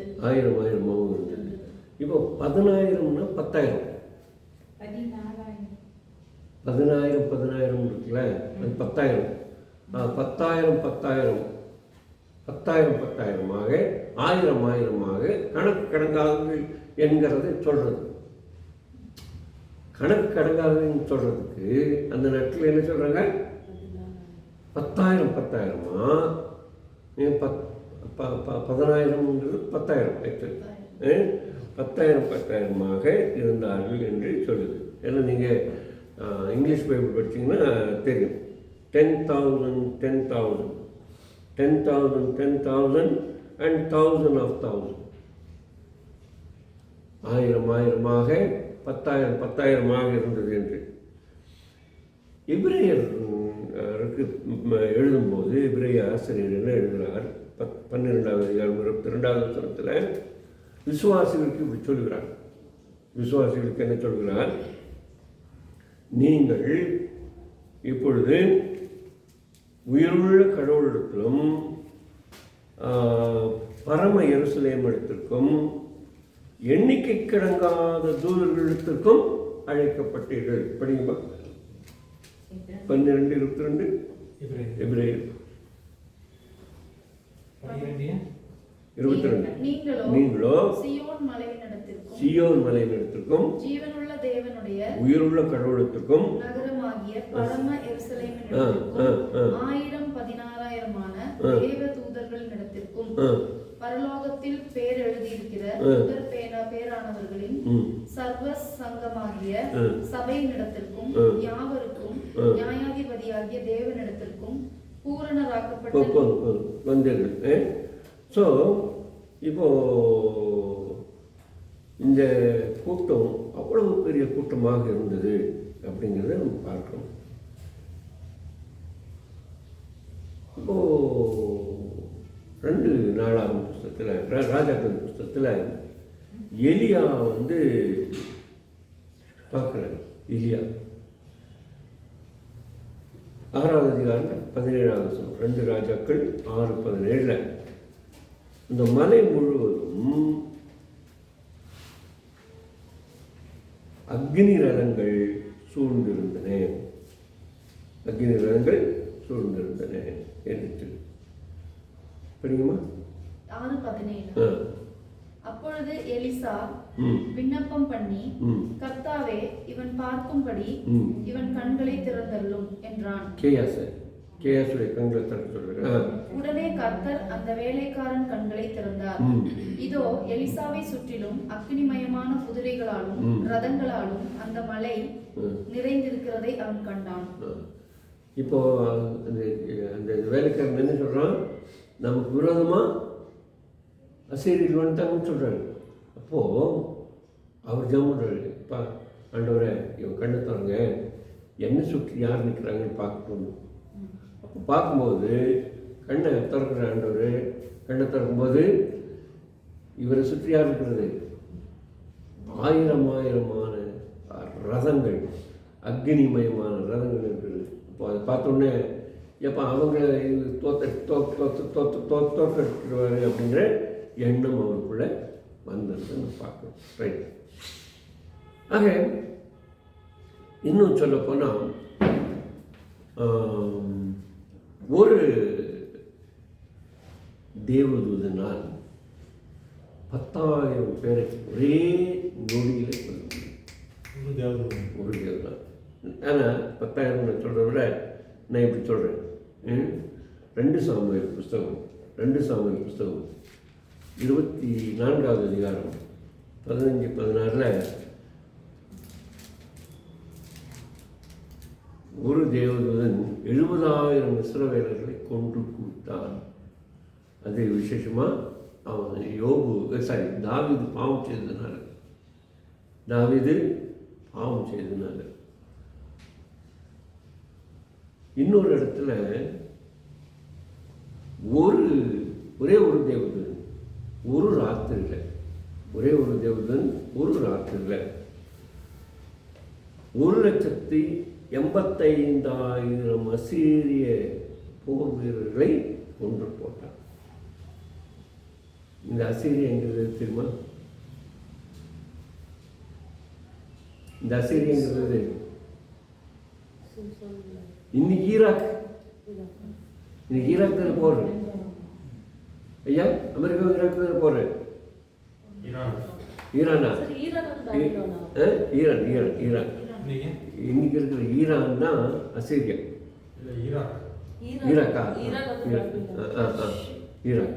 இப்போ 10,000னா 10,000 இருக்குல்ல, அது 10,000. 10,000 10,000 கணக்கு கடங்காதது என்கிறது சொல்றது. கணக்கு கடங்காததுன்னு சொல்றதுக்கு அந்த நேரத்தில் என்ன சொல்றாங்க? 10,000 10,000ங்கிறது 10,000 10,000 இருந்தார்கள் என்று சொல்லுது. ஏன்னா நீங்கள் இங்கிலீஷ் பைபிள் படிச்சிங்கன்னா தெரியும். 10,000 and 1,000 10,000 10,000 இருந்தது என்று எபிரேயருக்கு எழுதும்போது எபிரேய ஆசிரியர் என்ன எழுதுகிறார்? 12வது அதிகாரம் 22வது வசனத்தில் விசுவாசிகளுக்கு இப்படி சொல்லுகிறார். விசுவாசிகளுக்கு என்ன சொல்கிறார்? நீங்கள் இப்பொழுது உயிருள்ள கடவுளிடத்திலும் பரம எருசலேம் இடத்திற்கும் எண்ணிக்கை கிடங்காத தூதர்களிடத்திற்கும் அழைக்கப்பட்டீர்கள். படிங்கப்பா 12:22 எபிரேயர் 22. நீங்களோ சீயோன் மலையினிடத்திற்கும் ஜீவனுள்ள தேவனுடைய உயிருள்ள கடவுளத்திற்கும் நகரமாகிய பரம எருசலேமினிடத்திற்கும் 1000-16,000 தேவ தூதர்களினிடத்திற்கும் பரலோகத்தில் பேர் எழுதியிருக்கிற தூதர் பேரானவர்களின் சர்வ சங்கமாகிய சபையினிடத்திற்கும் யாவருக்கும் நியாயாதிபதியாகிய தேவனிடத்திற்கும் பூரணராக்கப்பட்ட வந்தீர்கள். ஸோ இப்போ இந்த கூட்டம் அவ்வளவு பெரிய கூட்டமாக இருந்தது அப்படிங்கிறத நம்ம பார்க்கணும். இப்போ 2 நாளாகும் புஸ்தகத்தில், ராஜாக்கள் புஸ்தகத்தில் எலியா பார்க்குறாரு. எலியா 6வது அதிகாரம் 17வது வசனம். 2 ராஜாக்கள் 6:17. இந்த மலை முழுவதும் அக்னி ரதங்கள் சூழ்ந்திருந்தன. அக்னி ரதங்கள் சூழ்ந்திருந்தன என்று படிக்குமா? 6:17. அப்பொழுது எலிசா விண்ணப்பம் பண்ணி, கர்த்தாவே, இவன் பார்க்கும்படி இவன் கண்களை திறந்தள்ளும் என்றான். கேயாசுடைய கண்களை திறக்க சொல்றார். உடனே கர்த்தர் அந்த வேலைக்காரன் கண்களை திறந்தார். இதோ எலிசாவை சுற்றிலும் அக்னிமயமான குதிரைகளாலும் ரதங்களாலும் அந்த மலை நிறைந்திருக்கிறதை அவன் கண்டான். இப்போ அந்த வேலைக்காரன் என்ன சொல்றான்? நமக்கு விரோதமா அசீரியர்கள் வந்துட்டாங்கன்னு சொல்றாரு. அப்போ அவர் ஜெபம்ன்றாரு, அப்பா ஆண்டவரே, இவன் கண்ணை தரங்க, என்ன சுற்றி யார் நிற்கிறாங்கன்னு பார்க்கணும். அப்போ பார்க்கும்போது கண்ணை திறக்கிற ஆண்டவர், கண்ணை திறக்கும்போது இவரை சுற்றி யார் இருக்கிறது? 1000 ரதங்கள், அக்னிமயமான ரதங்கள் இருக்கிறது. இப்போ அதை பார்த்தோன்னே, எப்போ அவங்க தோற்றுவார் அப்படிங்கிற எண்ணம் அவருக்குள்ளே வந்தது பார்க்கணும். ரைட். ஆக இன்னும் சொல்லப்போனால் ஒரு தேவதூதனால் 10,000 பேரை ஒரே நொடியில் கொள்ள முடியும். ஒரு தேவதான். ஆனால் 10,000 சொல்கிறத விட நான் இப்படி சொல்கிறேன். 2 சாமுவேல் புஸ்தகம் 24வது அதிகாரம் 15-16 ஒரு தேவதூதன் 70,000 இஸ்ரவேலர்களை கொன்று குவித்தான். அது விசேஷமாக அவன் தாவீது பாவம் செய்ததுனால. இன்னொரு இடத்துல ஒரே ஒரு தேவதூதன் ஒரு ராத்திரியில் 1,85,000 அசீரிய போர் வீரர்களை கொன்று போட்டான். இந்த அசீரியங்கிறது தெரியுமா? இந்த அசீரியங்கிறது இன்னைக்கு ஈராக் தானே போடுறேன் ஐயா. அமெரிக்கா ஈராக் தானே போடுறேன். ஈரானா? ஈரான் இன்னைக்கு இருக்கிற ஈரான் தான் அசீரியா. ஈராக்கா? ஈராக்.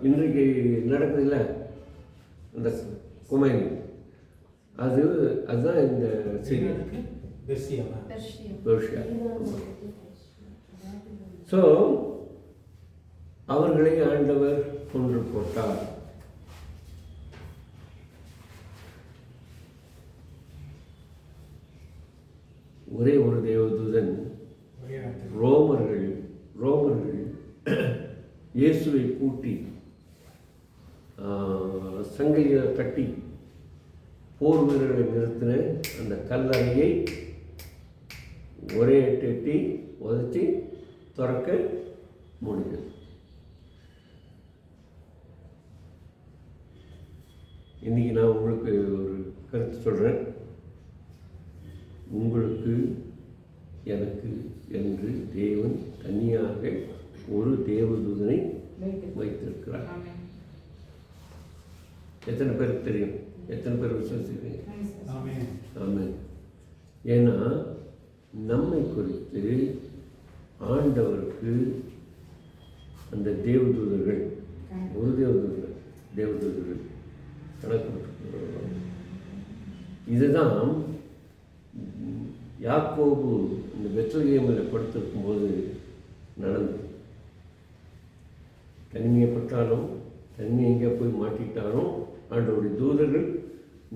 இன்றைக்கு நடக்குது இல்லை அந்த குமைனி, அதுதான் இந்த சீரியா, பெர்ஷியா. ஸோ அவர்களை ஆண்டவர் கொன்று போட்டார். ஒரே ஒரு தேவதூதன் ரோமர்கள் இயேசுவை பூட்டி சங்கையை கட்டி போர் வீரர்களை நிறுத்தின அந்த கல்லறையை ஒரே எட்டி உதச்சி திறக்க முடிஞ்சது. இன்றைக்கி நான் உங்களுக்கு ஒரு கருத்து சொல்கிறேன். உங்களுக்கு எனக்கு என்று தேவன் தனியாக ஒரு தேவதூதனை வைத்திருக்கிறார். எத்தனை பேருக்கு தெரியும்? எத்தனை பேர் விசுவாசிக்கிறீங்க? ஆமென். ஏன்னா நம்மை குறித்து ஆண்டவருக்கு அந்த தேவதூதர்கள், ஒரு தேவதூதர்கள் கணக்கு. இதுதான் யாக்கோபு இந்த பெத்லகேமில் படுத்திருக்கும் போது நடந்தது. தனிமையப்பட்டாலும் தனிமை எங்கே போய் மாட்டிட்டாலும் ஆண்டவருடைய தூதர்கள்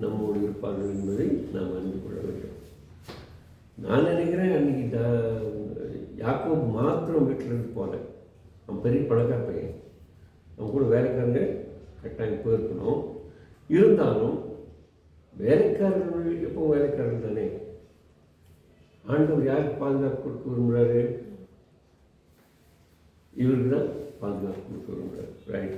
நம்மோடு இருப்பார்கள் என்பதை நாம் அறிந்து கொள்ள வேண்டும். நான் நினைக்கிறேன் அன்றைக்கி யாக்கோபு மாத்திரம் வீட்டில் இருந்து போகல. அவன் பெரிய பணக்கார பையன், அவன் கூட வேலைக்காரங்க கட்டாயம் போயிருக்கணும். இருந்தாலும் வேலைக்காரர்கள் எப்போ வேலைக்காரர்கள் தானே. ஆண்டவர் யாருக்கு பாதுகாப்பு கொடுக்க விரும்புகிறாரு? இவருக்கு தான் பாதுகாப்பு கொடுக்க விரும்புகிறார். ரைட்.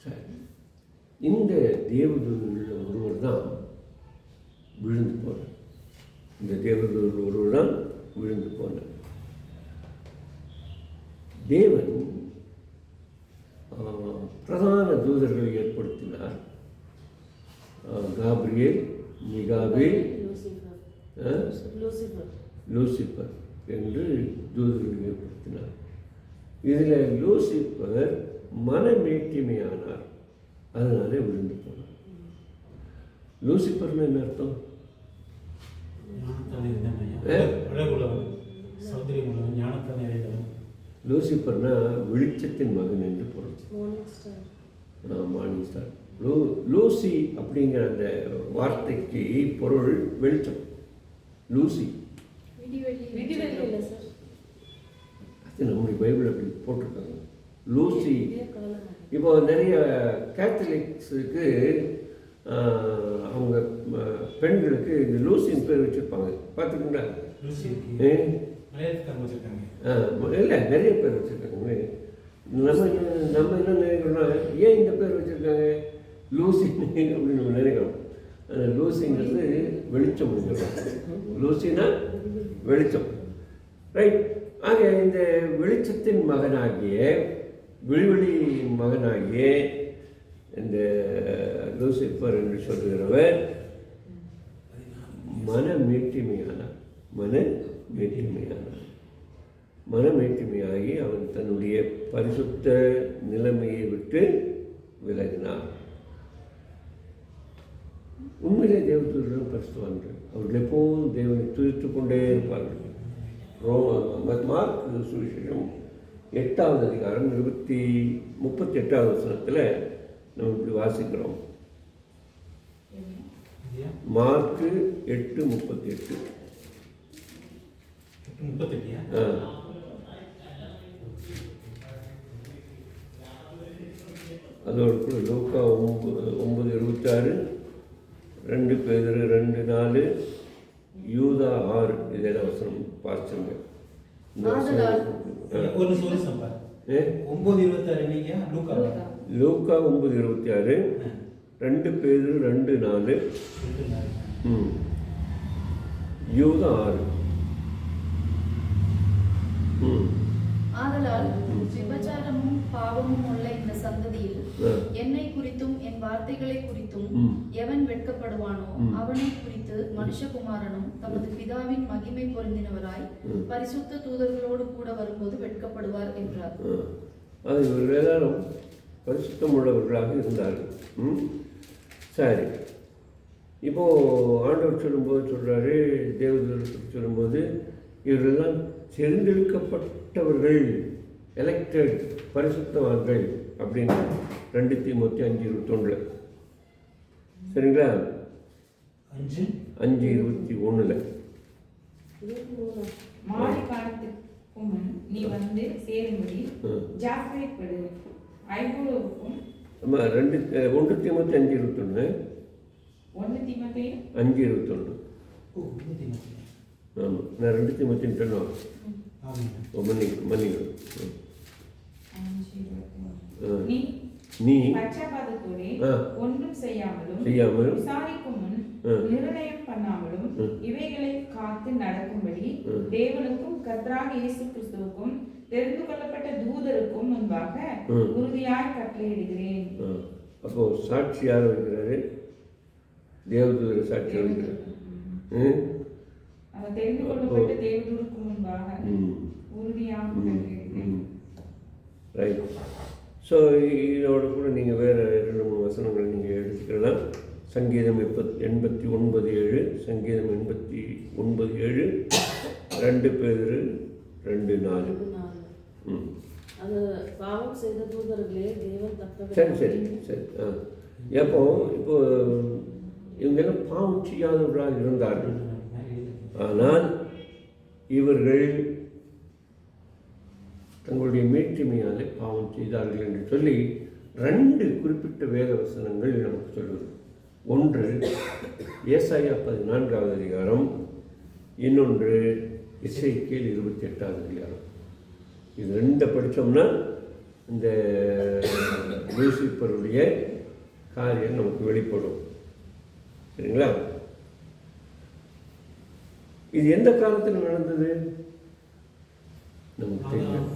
சரி, இந்த தேவதூதர்கள் ஒருவர் தான் விழுந்து போனார். இந்த தேவதூதர்கள் ஒருவர் தான் விழுந்து போனார். தேவன் பிரதான தூதர்களை ஏற்படுத்தினார். காப்ரியேல், மிகாவேல், லூசிபர் என்று தூதர்களை ஏற்படுத்தினார். இதில் லூசிபர் மனமேட்டிமையானார், அதனாலே விழுந்து போனார். லூசிபர்னு என்ன அர்த்தம்? லூசிபர்னா வெளிச்சத்தின் மகன் என்று பொருள். Morning star. லூசி அப்படிங்கிற அந்த வார்த்தைக்கு பொருள் வெளிச்சம். லூசி அது நம்முடைய பைபிள் அப்படி போட்டிருக்காங்க. லூசி. இப்போ நிறைய கேத்தலிக்ஸுக்கு அவங்க பெண்களுக்கு இந்த லூசின் பேர் வச்சுருப்பாங்க, பார்த்துக்கிங்களா? இல்லை, நிறைய பேர் வச்சுருக்காங்க. நம்ம என்ன நினைக்கிறோம்னா, ஏன் இந்த பேர் வச்சுருக்காங்க லூசி அப்படின்னு நம்ம நினைக்கிறோம். அந்த லூசிங்கிறது வெளிச்சம். லூசினா வெளிச்சம். ரைட். ஆக இந்த வெளிச்சத்தின் மகனாகிய, விழிவெளியின் மகனாகிய இந்த லூசிபர் என்று சொல்லுகிறவர் மனமேட்டிமையாகி அவன் தன்னுடைய பரிசுத்த நிலைமையை விட்டு விலகினார். உண்மையிலே தேவதூதர்கள் பரிசுத்தவான்கள். அவர்கள் எப்போதும் தேவனை துதித்துக் கொண்டே இருப்பார்கள். மார்க் சுவிசேஷம் 8வது அதிகாரம் 38வது வசனத்தில் நம்ம இப்படி வாசிக்கிறோம். மார்க் 8:38. அதோடு கூட லூக்கா 9:26, 2 பேதுரு 2:4, யூதா 6 இதெல்லாம் வசனம் பார்த்துங்க. லூக்கா 9:26, 2 பேதுரு 2:4, யூதா 6. ஆதலால் விபச்சாரமும் பாவமும் உள்ள இந்த சந்ததியில் என்னை குறித்தும் என் வார்த்தைகளை குறித்தும் எவன் வெட்கப்படுவானோ அவனை குறித்து மனுஷகுமாரனும் தமது பிதாவின் மகிமை பொருந்தினவராய் பரிசுத்த தூதர்களோடு கூட வரும்போது வெட்கப்படுவார் என்றார். அது இவர்கள் எல்லாரும் பரிசுத்தம் உள்ளவர்களாக இருந்தார்கள். சரி, இப்போ ஆண்டவர் சொல்லும்போது சொல்றாரு, தேவதூதர்கள் சொல்லும்போது இவர்களெல்லாம் தெரிந்தெடுக்கப்பட்டவர்கள், எலெக்டட், பரிசுத்தவான்கள் அப்படின்னு 2 தீமோத்தேயு 5:21. சரிங்களா? 5:21. உமன் நீ வந்து சேரும்படி ஜாக்கிரதைப்படு. ஐகுப்துக்கும் நம்ம 1 தீமோத்தேயு 5:21 1 தீமோத்தேயு 5:21. ஓ, இன்னும் தீமோத்தேயு. ஆமாம், நான் 2 தீமோத்தேயுன்னு சொன்னோம். ஆமாம். மன்னிக்கணும். 5:21. நீ நீ பட்சபாதத்தோடே ஒன்றும் செய்யாமலும் விசாரிக்கும் முன் நிர்ணயம் பண்ணாமலும் இவைகளை காத்து நடக்கும்படி தேவனுக்கும் கர்த்தராகிய இயேசு கிறிஸ்துவுக்கும் தெரிந்து கொள்ளப்பட்ட தூதருக்கும் முன்பாக உறுதியாய் கட்டளையிடுகிறேன். அப்போ சாட்சி யார் வைக்கிறாரு? தேவதூதர் சாட்சி வைக்கிறார். அவர் தெரிந்து கொள்ளப்பட்ட தேவதூதருக்கு முன்பாக உறுதியாக கட்டளையிடுகிறேன். ரைட். ஸோ இதோட கூட நீங்கள் வேறு 2-3 வசனங்களை நீங்கள் எடுத்துக்கலாம். சங்கீதம் 89:7, சங்கீதம் 89:7, 2 பேதுரு 2:4. அது பாவம் செய்த தூதர்களே தேவன் தக்க. சரி. இப்போ இவங்கெல்லாம் பாவம் செய்யாதவர்களாக இருந்தார்கள். ஆனால் இவர்கள் தங்களுடைய மேற்றுமையாலே பாவம் செய்தார்கள் என்று சொல்லி 2 குறிப்பிட்ட வேத வசனங்கள் நமக்கு சொல்வது. ஒன்று ஏசாயா 14வது அதிகாரம், இன்னொன்று எசேக்கியேல் 28வது அதிகாரம். இது 2 படித்தோம்னா இந்த லூசிபருடைய காரியம் நமக்கு வெளிப்படும். சரிங்களா? இது எந்த காலத்தில் நடந்தது நமக்கு தெரியும்.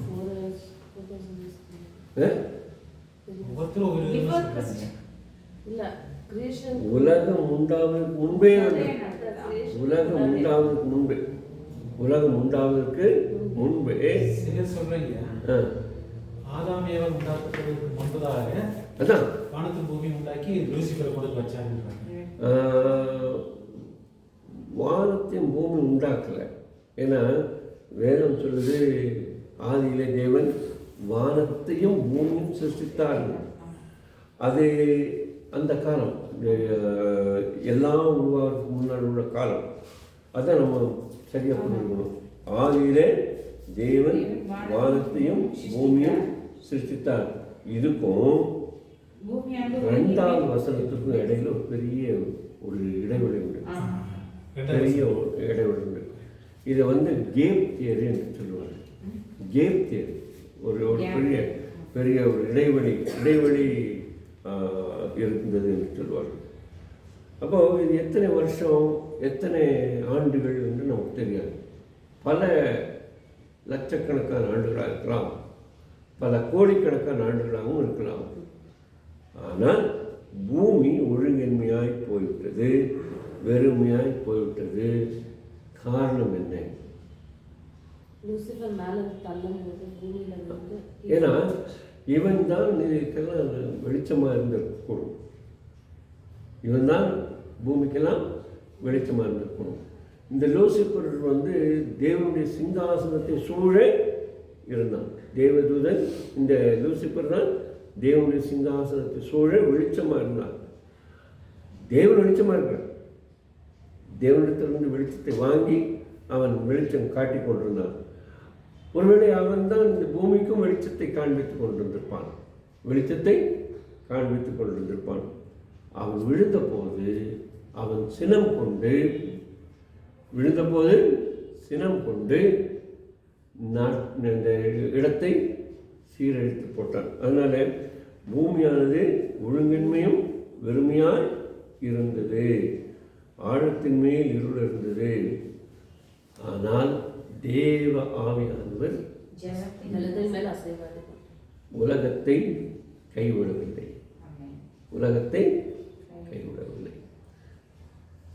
உலகம் உண்டாவதற்கு முன்பே, உலகம் உண்டாவதற்கு முன்பே சொல்றீங்க. ஆதாம் ஏவாள் உண்டாக்குவதற்கு முன்பதாக அதான் வானத்து பூமி உண்டாக்கி லூசிபரை கொண்டு வச்சாங்க. வானத்தையும் பூமி உண்டாக்கலை. ஏன்னா வேதம் சொல்லுது, ஆதியிலே தேவன் வானத்தையும் பூமியும் சிருஷ்டித்தார்கள். அது அந்த காலம், எல்லாம் உருவாகிறதுக்கு முன்னாடி உள்ள காலம். அதை நம்ம சரியாக புரிஞ்சுக்கணும். ஆதியிலே தேவன் வானத்தையும் பூமியும் சிருஷ்டித்தார். இதுக்கும் 2வது வசனத்துக்கும் இடையில ஒரு பெரிய ஒரு இடைவெளி உண்டு. இதை கேப் தியரி என்று சொல்லுவாங்க. கேப் தியரி, ஒரு பெரிய ஒரு இடைவெளி இருந்தது என்று சொல்லுவார்கள். அப்போது இது எத்தனை வருஷம், எத்தனை ஆண்டுகள் என்று நமக்கு தெரியாது. பல லட்சக்கணக்கான ஆண்டுகளாக இருக்கலாம், பல கோடிக்கணக்கான ஆண்டுகளாகவும் இருக்கலாம். ஆனால் பூமி ஒழுங்கின்மையாய் போய்விட்டது, வெறுமையாய் போய்விட்டது. காரணம் என்ன? ஏன்னா இவன் தான் இதுக்கெல்லாம் வெளிச்சமாக இருந்திருக்கணும். இவன் தான் பூமிக்கெல்லாம் வெளிச்சமாக இருந்திருக்கணும். இந்த லூசிபர் தேவனுடைய சிங்காசனத்தை சூழ இருந்தான். தேவதூதன் இந்த லூசிபர் தான் தேவனுடைய சிங்காசனத்தை சூழ வெளிச்சமாக இருந்தான். தேவன் வெளிச்சமாக இருக்கிறான். தேவனிடத்திலிருந்து வெளிச்சத்தை வாங்கி அவன் வெளிச்சம் காட்டி கொண்டிருந்தான். ஒருவேளை அவன் தான் இந்த பூமிக்கும் வெளிச்சத்தை காண்பித்துக் கொண்டிருந்திருப்பான், வெளிச்சத்தை காண்பித்துக் கொண்டிருந்திருப்பான். அவன் விழுந்தபோது அவன் சினம் கொண்டு இந்த இடத்தை சீரழித்து போட்டான். அதனால பூமியானது ஒழுங்கின்மையும் வெறுமையாய் இருந்தது, ஆழத்தின் மேல் இருள் இருந்தது. ஆனால் தேவ ஆவியானவர் உலகத்தை கைவிடவில்லை.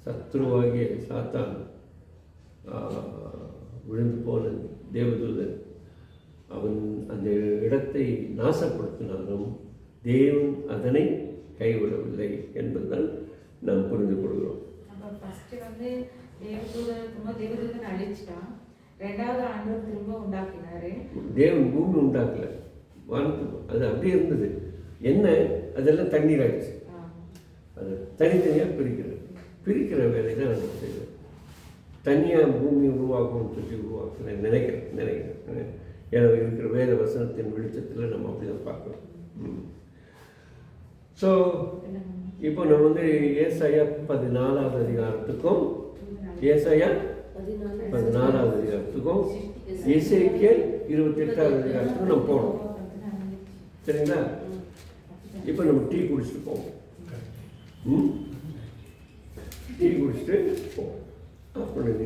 சத்ருவாகிய சாத்தான் விழுந்து போன தேவதூதன் அவன் அந்த இடத்தை நாசப்படுத்தினாலும் தேவன் அதனை கைவிடவில்லை என்பதுதான் நாம் புரிந்து கொள்கிறோம். தேவதூதன் அழிச்சிட்டான். 2வது ஆண்டவர் திரும்ப உண்டாக்கினாரு. தேவன் பூமி உண்டாக்கல, வானத்து அது அப்படியே இருந்தது. என்ன, அதெல்லாம் தண்ணீர் ஆயிடுச்சு. அது தனித்தனியாக பிரிக்கிற வேலை தான் நம்ம செய்வோம். தனியாக பூமி உருவாக்கணும்னு சொல்லி உருவாக்குறேன் நினைக்கிறேன். ஏன்னா இருக்கிற வேத வசனத்தின் வெளிச்சத்தில் நம்ம அப்படி தான் பார்க்குறோம். ஸோ இப்போ நம்ம வந்து ஏசாயா 14வது அதிகாரத்துக்கும் ஏசாயா 14வது அதிகாரத்துக்கும் எசேக்கியேல் 28வது அதிகாரத்துக்கும் நம்ம போனோம். சரிங்களா? இப்போ நம்ம டீ குடிச்சிட்டு போவோம். டீ குடிச்சிட்டு போவோம். ஆஃப் பண்ணுங்க.